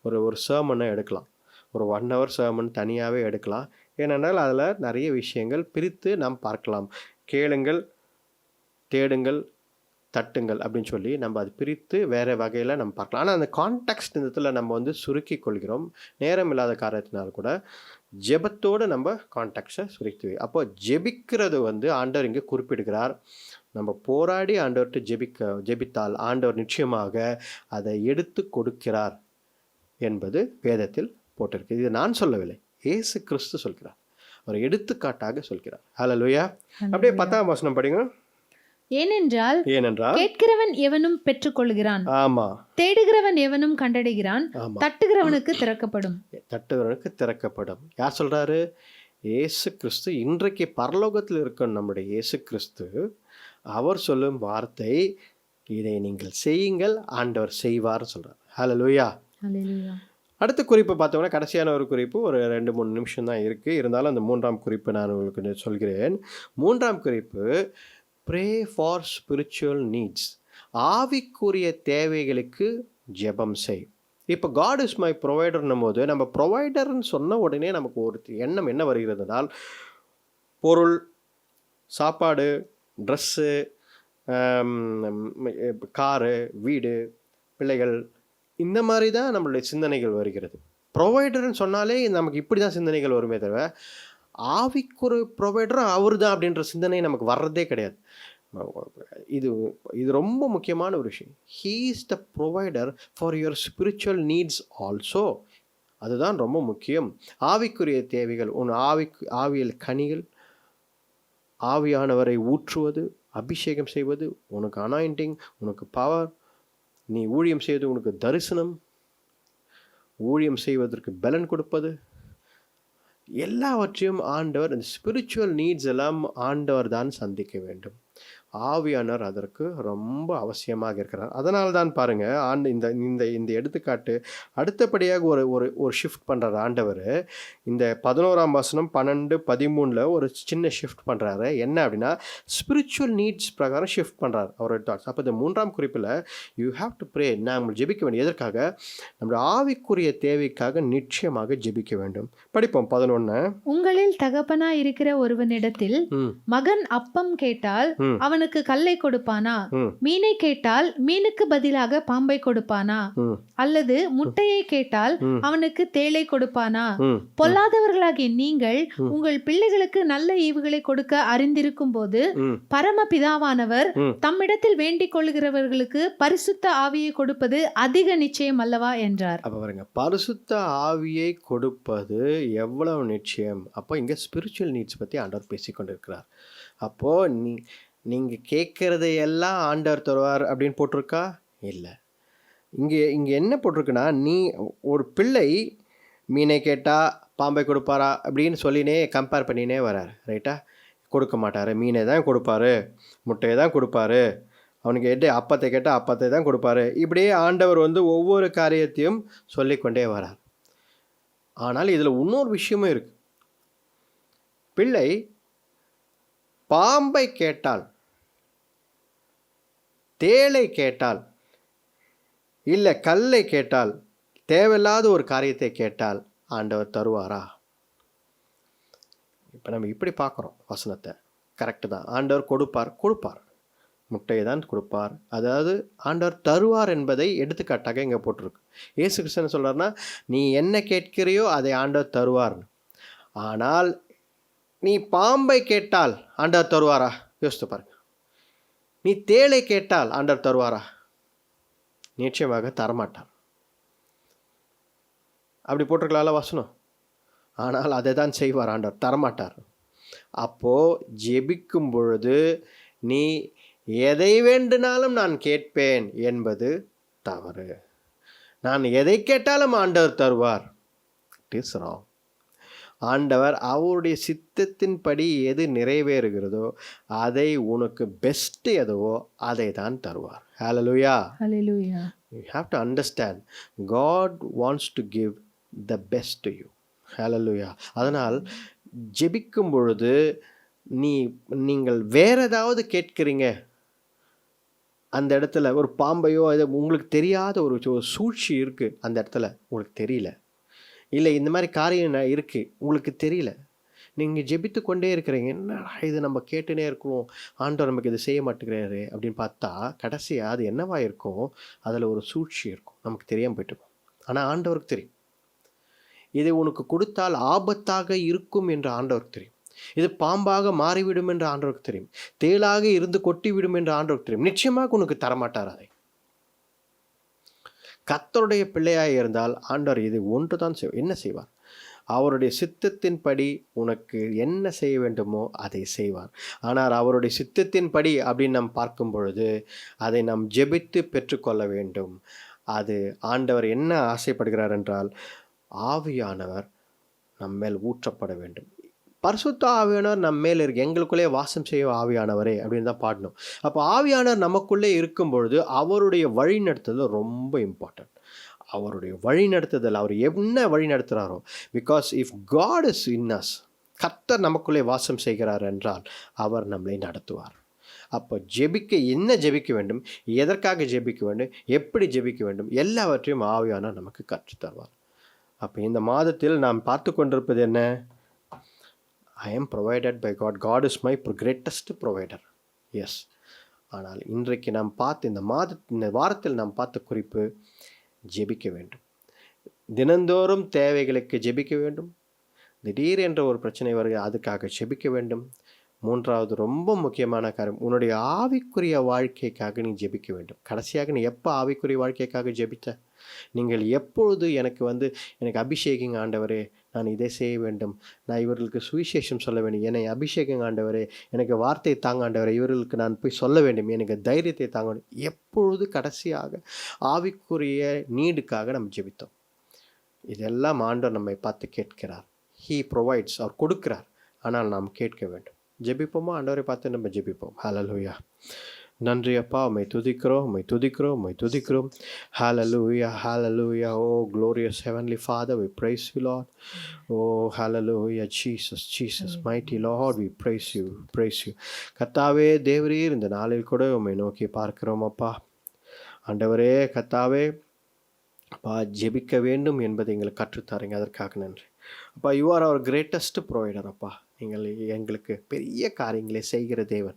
ஒரு சர்மனை எடுக்கலாம். ஒரு 1 hour சர்மன் தனியாகவே எடுக்கலாம். ஏனென்றால் அதில் நிறைய விஷயங்கள் பிரித்து நாம் பார்க்கலாம். கேளுங்கள், தேடுங்கள், தட்டுங்கள் அப்படின்னு சொல்லி நம்ம அது பிரித்து வேறு வகையில் நம்ம பார்க்கலாம். ஆனால் அந்த கான்டெக்ஸ்ட் இந்த நம்ம வந்து சுருக்கி கொள்கிறோம். நேரம் இல்லாத காரணத்தினால் கூட ஜெபத்தோடு நம்ம கான்டெக்ஸ்டை சுருக்கி. அப்போ ஜெபிக்கிறது வந்து ஆண்டவர் இங்கே குறிப்பிடுகிறார். நம்ம போராடி ஆண்டவர்கிட்ட ஜெபித்தால் ஆண்டவர் நிச்சயமாக அதை எடுத்து கொடுக்கிறார் என்பது வேதத்தில் போட்டிருக்கு. இது நான் சொல்லவில்லை, இயேசு கிறிஸ்து சொல்கிறார். ஒரு எடுத்துக்காட்டாக சொல்கிறார். ஹல்லேலூயா. அப்படியே 10ஆம் வசனம் படிங்க. ஏனென்றால் கேட்கிறவன் எவனும் பெற்றுக்கொள்கிறான், ஆமா, தேடுகிறவன் எவனும் கண்டடைகிறான், தட்டுகிறவனுக்கு திறக்கப்படும். தட்டுகிறவனுக்கு திறக்கப்படும். யார் சொல்றாரு? இயேசு கிறிஸ்து. இன்றைக்கு பரலோகத்தில் இருக்கும் நம்முடைய இயேசு கிறிஸ்து. அவர் சொல்லும் வார்த்தை, இதை நீங்கள் செய்யுங்கள், ஆண்டவர் செய்வார் சொல்றார். ஹல்லேலூயா. அடுத்த குறிப்பு பார்த்தோம்னா, கடைசியான ஒரு குறிப்பு, ஒரு 2-3 நிமிஷம் தான் இருக்கு. இருந்தாலும் அந்த 3ஆம் குறிப்பு நான் உங்களுக்கு சொல்கிறேன். 3ஆம் குறிப்பு, ப்ரே ஃபார் ஸ்பிரிச்சுவல் நீட்ஸ். ஆவிக்குரிய தேவைகளுக்கு ஜெபம் செய். இப்போ காட் இஸ் மை ப்ரொவைடர்னும் போது, நம்ம ப்ரொவைடர்னு சொன்ன உடனே நமக்கு ஒரு எண்ணம் என்ன வருகிறதுனால், பொருள், சாப்பாடு, ட்ரெஸ்ஸு, காரு, வீடு, பிள்ளைகள், இந்த மாதிரி தான் நம்மளுடைய சிந்தனைகள் வருகிறது. ப்ரொவைடர்னு சொன்னாலே நமக்கு இப்படி தான் சிந்தனைகள் வருமே தவிர, ஆவிக்குரிய ப்ரொவைடரும் அவர் தான் அப்படின்ற சிந்தனை நமக்கு வர்றதே கிடையாது. இது ரொம்ப முக்கியமான ஒரு விஷயம். He is the provider for your spiritual needs also. அதுதான் ரொம்ப முக்கியம். ஆவிக்குரிய தேவைகள், ஆவியல் கனிகள், ஆவியானவரை ஊற்றுவது, அபிஷேகம் செய்வது, உனக்கு அனாயிண்டிங், உனக்கு பவர், நீ ஊழியம் செய்வது, உனக்கு தரிசனம், ஊழியம் செய்வதற்கு பலன் கொடுப்பது, எல்லாவற்றையும் ஆண்டவர், இந்த ஸ்பிரிச்சுவல் நீட்ஸ் எல்லாம் ஆண்டவர் தான் சந்திக்க வேண்டும். ஆவியானவர் அதற்கு ரொம்ப அவசியமாக இருக்கிறார். அதனால தான் பாருங்கள் இந்த இந்த இந்த எடுத்துக்காட்டு அடுத்தபடியாக ஒரு ஒரு ஒரு ஷிஃப்ட் பண்ணுறார் ஆண்டவர். இந்த 11ஆம் வசனம் 12, 13 ஒரு சின்ன ஷிஃப்ட் பண்ணுறாரு. என்ன அப்படின்னா ஸ்பிரிச்சுவல் நீட்ஸ் பிரகாரம் ஷிஃப்ட் பண்ணுறாரு அவரோட தாட்ஸ். அப்போ இந்த 3ஆம் குறிப்பில் யூ ஹாவ் டு ப்ரே. நாம் ஜெபிக்க வேண்டிய எதற்காக? நம்முடைய ஆவிக்குரிய தேவைக்காக நிச்சயமாக ஜெபிக்க வேண்டும். படிப்போம் 11. உங்களில் தகப்பனா இருக்கிற ஒருவனிடத்தில் மகன் அப்பம் கேட்டால் அவனுக்கு கல்லை கொடுப்பானா? மீனை கேட்டால் மீனுக்கு பதிலாக பாம்பை கொடுப்பானா? அல்லது முட்டையை கேட்டால் அவனுக்கு தேளை கொடுப்பானா? பொல்லாதவர்களாகிய நீங்கள் உங்கள் பிள்ளைகளுக்கு நல்ல ஈவுகளை கொடுக்க அறிந்திருக்கும் போது பரமபிதாவானவர் தம்மிடத்தில் வேண்டிக் கொள்கிறவர்களுக்கு பரிசுத்த ஆவியை கொடுப்பது அதிக நிச்சயம் அல்லவா என்றார். அப்ப பாருங்க, பரிசுத்த ஆவியை கொடுப்பது எவ்வளவு நிச்சயம். அப்போ இங்க ஸ்பிரிச்சுவல் நீட்ஸ் பத்தி ஆண்டவர் பேசிக்கொண்டிருக்கிறார். அப்போ நீங்கள் கேட்குறதையெல்லாம் ஆண்டவர் தருவார் அப்படின்னு போட்டிருக்கா? இல்லை. இங்கே என்ன போட்டிருக்குன்னா, நீ ஒரு பிள்ளை மீனை கேட்டால் பாம்பை கொடுப்பாரா அப்படின்னு சொல்லினே கம்பேர் பண்ணினே வரார். ரைட்டா? கொடுக்க மாட்டார். மீனை தான் கொடுப்பாரு, முட்டையை தான் கொடுப்பாரு, அவனுக்கு அப்பத்தை கேட்டால் அப்பத்தை தான் கொடுப்பாரு. இப்படியே ஆண்டவர் ஒவ்வொரு காரியத்தையும் சொல்லிக்கொண்டே வரார். ஆனால் இதில் இன்னொரு விஷயமும் இருக்குது. பிள்ளை பாம்பை கேட்டால், தேளை கேட்டால், இல்லை கல்லை கேட்டால், தேவையில்லாத ஒரு காரியத்தை கேட்டால் ஆண்டவர் தருவாரா? இப்போ நம்ம இப்படி பார்க்குறோம் வசனத்தை. கரெக்டு தான், ஆண்டவர் கொடுப்பார், முட்டையை தான் கொடுப்பார். அதாவது ஆண்டவர் தருவார் என்பதை எடுத்துக்காட்டாக இங்கே போட்டிருக்கு. இயேசு கிறிஸ்து சொல்கிறார்னா, நீ என்ன கேட்கிறையோ அதை ஆண்டவர் தருவார். ஆனால் நீ பாம்பை கேட்டால் ஆண்டவர் தருவாரா? யோசித்து பாருங்க. நீ தேளை கேட்டால் ஆண்டவர் தருவாரா? நிச்சயமாக தரமாட்டார். அப்படி போட்டிருக்கலாம்ல வசனம். ஆனால் அதை தான் செய்வார் ஆண்டவர், தரமாட்டார். அப்போது ஜெபிக்கும் பொழுது நீ எதை வேண்டுனாலும் நான் கேட்பேன் என்பது தவறு. நான் எதை கேட்டாலும் ஆண்டவர் தருவார். It is wrong. ஆண்டவர் அவருடைய சித்தத்தின்படி எது நிறைவேறுகிறதோ அதை உனக்கு பெஸ்ட் எதுவோ அதை தான் தருவார். ஹல்லேலூயா. ஹல்லேலூயா. You have to understand, God wants to give the best to you. ஹல்லேலூயா. அதனால் ஜெபிக்கும் பொழுது நீங்கள் வேற ஏதாவது கேட்குறீங்க, அந்த இடத்துல ஒரு பாம்பையோ உங்களுக்கு தெரியாத ஒரு சூழ்ச்சி இருக்குது, அந்த இடத்துல உங்களுக்கு தெரியல, இல்லை இந்த மாதிரி காரியம் இருக்குது உங்களுக்கு தெரியல, நீங்கள் ஜெபித்து கொண்டே இருக்கிறீங்க, என்ன இது நம்ம கேட்டுனே இருக்கிறோம், ஆண்டவர் நமக்கு இது செய்ய மாட்டேங்கிறாரு அப்படின்னு பார்த்தா கடைசியாக அது என்னவா இருக்கும்? அதில் ஒரு சூழ்ச்சி இருக்கும், நமக்கு தெரியாமல் போயிட்டுருக்கும். ஆனால் ஆண்டவருக்கு தெரியும். இது உனக்கு கொடுத்தால் ஆபத்தாக இருக்கும் என்று ஆண்டவருக்கு தெரியும். இது பாம்பாக மாறிவிடும் என்று ஆண்டவருக்கு தெரியும். தேளாக இருந்து கொட்டிவிடும் என்று ஆண்டவருக்கு தெரியும். நிச்சயமாக உனக்கு தரமாட்டார். அதை கர்த்தருடைய பிள்ளையாக இருந்தால் ஆண்டவர் இது ஒன்று தான் என்ன செய்வார்? அவருடைய சித்தத்தின்படி உனக்கு என்ன செய்ய வேண்டுமோ அதை செய்வார். ஆனால் அவருடைய சித்தத்தின்படி அப்படின்னு நாம் பார்க்கும் பொழுது அதை நாம் ஜெபித்து பெற்றுக்கொள்ள வேண்டும். அது ஆண்டவர் என்ன ஆசைப்படுகிறார் என்றால், ஆவியானவர் நம்மேல் ஊற்றப்பட வேண்டும். பரிசுத்த ஆவியானவர் நம்ம மேல் இருக்கு, எங்களுக்குள்ளே வாசம் செய்ய ஆவியானவரே அப்படின்னு தான் பாடணும். அப்போ ஆவியானவர் நமக்குள்ளே இருக்கும் பொழுது அவருடைய வழி நடத்துதல் ரொம்ப இம்பார்ட்டன்ட். அவருடைய வழி நடத்துதல், அவர் என்ன வழி நடத்துகிறாரோ, because if God is in us, கர்த்தர் நமக்குள்ளே வாசம் செய்கிறார் என்றால் அவர் நம்மளை நடத்துவார். அப்போ என்ன ஜெபிக்க வேண்டும், எதற்காக ஜெபிக்க வேண்டும், எப்படி ஜெபிக்க வேண்டும், எல்லாவற்றையும் ஆவியானவர் நமக்கு கற்றுத்தருவார். அப்போ இந்த மாதத்தில் நாம் பார்த்து கொண்டிருப்பது என்ன? I am provided by God. God is my greatest provider. Yes. ஆனால் இன்றைக்கு நாம் பார்த்து இந்த வாரத்தில் நாம் பார்த்த குறிப்பு, ஜெபிக்க வேண்டும். தினந்தோறும் தேவைகளுக்கு ஜெபிக்க வேண்டும். திடீர் என்ற ஒரு பிரச்சனை வருகிறது, அதுக்காக ஜெபிக்க வேண்டும். மூன்றாவது ரொம்ப முக்கியமான காரியம், உன்னுடைய ஆவிக்குரிய வாழ்க்கைக்காக நீ ஜெபிக்க வேண்டும். கடைசியாக நீ எப்போ ஆவிக்குரிய வாழ்க்கைக்காக ஜெபித்த? நீங்கள் எப்பொழுது எனக்கு அபிஷேகம் ஆண்டவரே, நான் இதை செய்ய வேண்டும், நான் இவர்களுக்கு சுவிசேஷம் சொல்ல வேண்டும், என்னை அபிஷேகம் ஆண்டவரே, எனக்கு வார்த்தை தாங்க ஆண்டவரே, இவர்களுக்கு நான் போய் சொல்ல வேண்டும், எனக்கு தைரியத்தை தாங்க வேண்டும். எப்பொழுது கடைசியாக ஆவிக்குரிய நீடுக்காக நம்ம ஜெபித்தோம்? இதெல்லாம் ஆண்டவர் நம்மை பார்த்து கேட்கிறார். ஹீ ப்ரொவைட்ஸ், அவர் கொடுக்கிறார். ஆனால் நாம் கேட்க வேண்டும். ஜெபிப்போமா? ஆண்டவரை பார்த்து நம்ம ஜெபிப்போம். ஹalleluya. நன்றி அப்பா, உம்மை துதிக்கிறோம், உம்மை துதிக்கிறோம், உம்மை துதிக்கிறோம். Hallelujah, hallelujah. Oh, glorious Heavenly Father, we praise you, Lord. Oh, hallelujah, Jesus, Jesus, mighty Lord, we praise you, praise you. கர்த்தாவே தேவரீர், இந்த நாளில் கூட உம்மை நோக்கி பார்க்கிறோம் அப்பா. ஆண்டவரே கர்த்தாவே, அப்பா ஜெபிக்க வேண்டும் என்பதை எங்களுக்கு கற்றுத்தாருங்க, அதற்காக நன்றி அப்பா. You are our greatest provider அப்பா. நீங்கள் எங்களுக்கு பெரிய காரியங்களை செய்கிற தேவன்,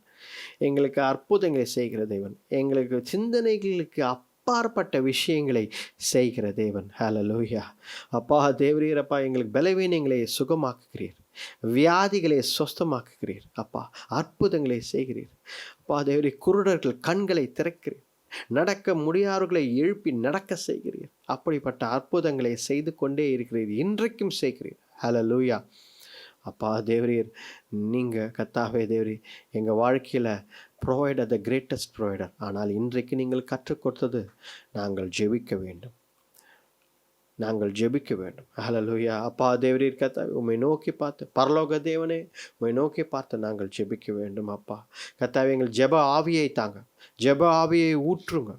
எங்களுக்கு அற்புதங்களை செய்கிற தேவன், எங்களுக்கு சிந்தனைகளுக்கு அப்பாற்பட்ட விஷயங்களை செய்கிற தேவன். ஹல்லேலூயா. அப்பா தேவரீர் அப்பா, எங்களுக்கு பலவீனங்களை சுகமாக்குகிறீர், வியாதிகளை சொஸ்தமாக்குகிறீர் அப்பா, அற்புதங்களை செய்கிறீர் அப்பா. தேவரீ குருடர்கள் கண்களை திறக்கிறீர், நடக்க முடியாதவர்களை எழுப்பி நடக்க செய்கிறீர். அப்படிப்பட்ட அற்புதங்களை செய்து கொண்டே இருக்கிறீர், இன்றைக்கும் செய்கிறீர். ஹல்லேலூயா. அப்பா தேவரீர், நீங்கள் கர்த்தாவே தேவரீர் எங்கள் வாழ்க்கையில் ப்ரொவைடர், த கிரேட்டஸ்ட் ப்ரொவைடர். ஆனால் இன்றைக்கு நீங்கள் கற்றுக் கொடுத்தது, நாங்கள் ஜெபிக்க வேண்டும், நாங்கள் ஜெபிக்க வேண்டும். ஹல்லேலூயா. அப்பா தேவரீர் கர்த்தாவே, உம்மை நோக்கி பார்த்து, பரலோக தேவனே உம்மை நோக்கி பார்த்து நாங்கள் ஜெபிக்க வேண்டும் அப்பா. கர்த்தாவே எங்கள் ஜெப ஆவியை தாங்க, ஜெப ஆவியை ஊற்றுங்க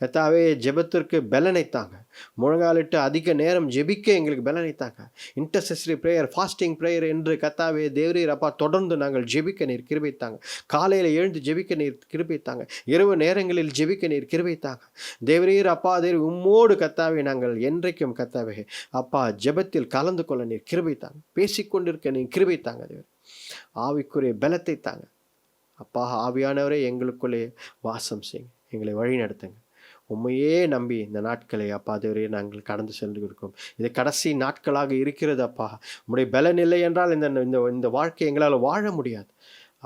கர்த்தாவே. ஜெபத்திற்கு பலனை தாங்க, முழங்காலிட்டு அதிக நேரம் ஜெபிக்க எங்களுக்கு பலனை தாங்க. இன்டர்செசரி ப்ரேயர், ஃபாஸ்டிங் ப்ரேயர் என்று கர்த்தாவே தேவரீர் அப்பா தொடர்ந்து நாங்கள் ஜெபிக்க நீர் கிருபை தாங்க. காலையில் எழுந்து ஜெபிக்க நீர் கிருபை தாங்க, இரவு நேரங்களில் ஜெபிக்க நீர் கிருபை தாங்க. தேவரீர் அப்பா தேவரீர் உம்மோடு கர்த்தாவே நாங்கள் என்றைக்கும் கர்த்தாவே அப்பா ஜெபத்தில் கலந்து கொள்ள நீர் கிருபை தாங்க, பேசிக்கொண்டிருக்க நீர் கிருபை தாங்க. தேவர் ஆவிக்குரிய பலத்தை தாங்க அப்பா. ஆவியானவரே எங்களுக்குள்ளே வாசம் செய்யுங்க, எங்களை வழி நடத்துங்க. உண்மையே நம்பி இந்த நாட்களை அப்பா தேவரே நாங்கள் கடந்து சென்று இருக்கோம். இது கடைசி நாட்களாக இருக்கிறது அப்பா. உம்முடைய பலன் இல்லை என்றால் இந்த இந்த இந்த வாழ்க்கை எங்களால் வாழ முடியாது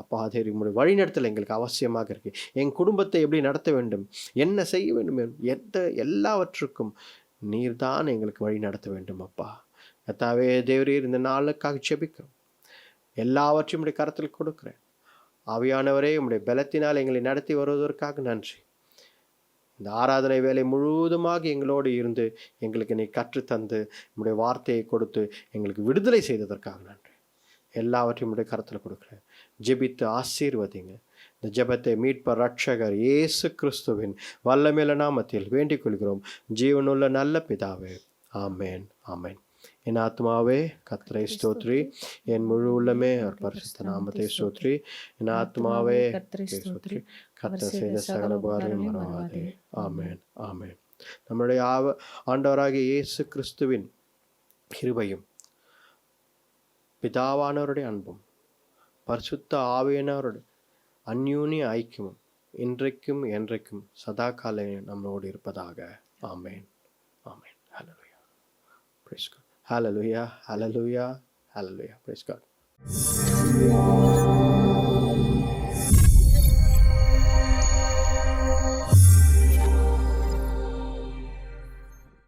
அப்பா. தேவரே உம்முடைய வழிநடத்தல் எங்களுக்கு அவசியமாக இருக்குது. என் குடும்பத்தை எப்படி நடத்த வேண்டும், என்ன செய்ய வேண்டும், எல்லாவற்றுக்கும் நீர்தான் எங்களுக்கு வழி நடத்த வேண்டும் அப்பா. கர்த்தாவே தேவரீர், இந்த நாளுக்காக ஜெபிக்கிறோம், எல்லாவற்றையும் உம்முடைய கரத்தில் கொடுக்குறேன். ஆவியானவரே, உம்முடைய பலத்தினால் எங்களை நடத்தி வருவதற்காக நன்றி. இந்த ஆராதனை வேலை முழுவதுமாக எங்களோடு இருந்து எங்களுக்கு நீ கற்றுத்தந்து உம்முடைய வார்த்தையை கொடுத்து எங்களுக்கு விடுதலை செய்ததற்காக நன்றி. எல்லாவற்றையும் உடைய கருத்தில் கொடுக்குறேன். ஜெபித்து ஆசீர்வதிங்க. இந்த ஜெபத்தை மீட்பர் ரட்சகர் இயேசு கிறிஸ்துவின் வல்லமையுள்ள நாமத்தில் வேண்டிக் கொள்கிறோம், ஜீவனுள்ள நல்ல பிதாவே. ஆமேன், ஆமேன். என் ஆத்மாவே கர்த்தரை ஸ்தோத்ரி, என் முழு உள்ளமே அவர் பரிசுத்த நாமத்தை ஸ்தோத்ரி. என் ஆத்மாவே கர்த்தரை ஸ்தோத்ரி, கர்த்தர் செய்த சகல உபகாரங்களையும் மறவாதே. ஆமேன், ஆமேன். நம்முடைய ஆண்டவராகிய இயேசு கிறிஸ்துவின் கிருபையும் பிதாவானவருடைய அன்பும் பரிசுத்த ஆவியானவருடைய அந்யோன்ய ஐக்கியமும் இன்றைக்கும் என்றைக்கும் சதா காலம் நம்மளோடு இருப்பதாக. ஆமேன், ஆமேன். ஹல்லேலூயா. Praise God. Hallelujah, hallelujah, hallelujah. Praise God.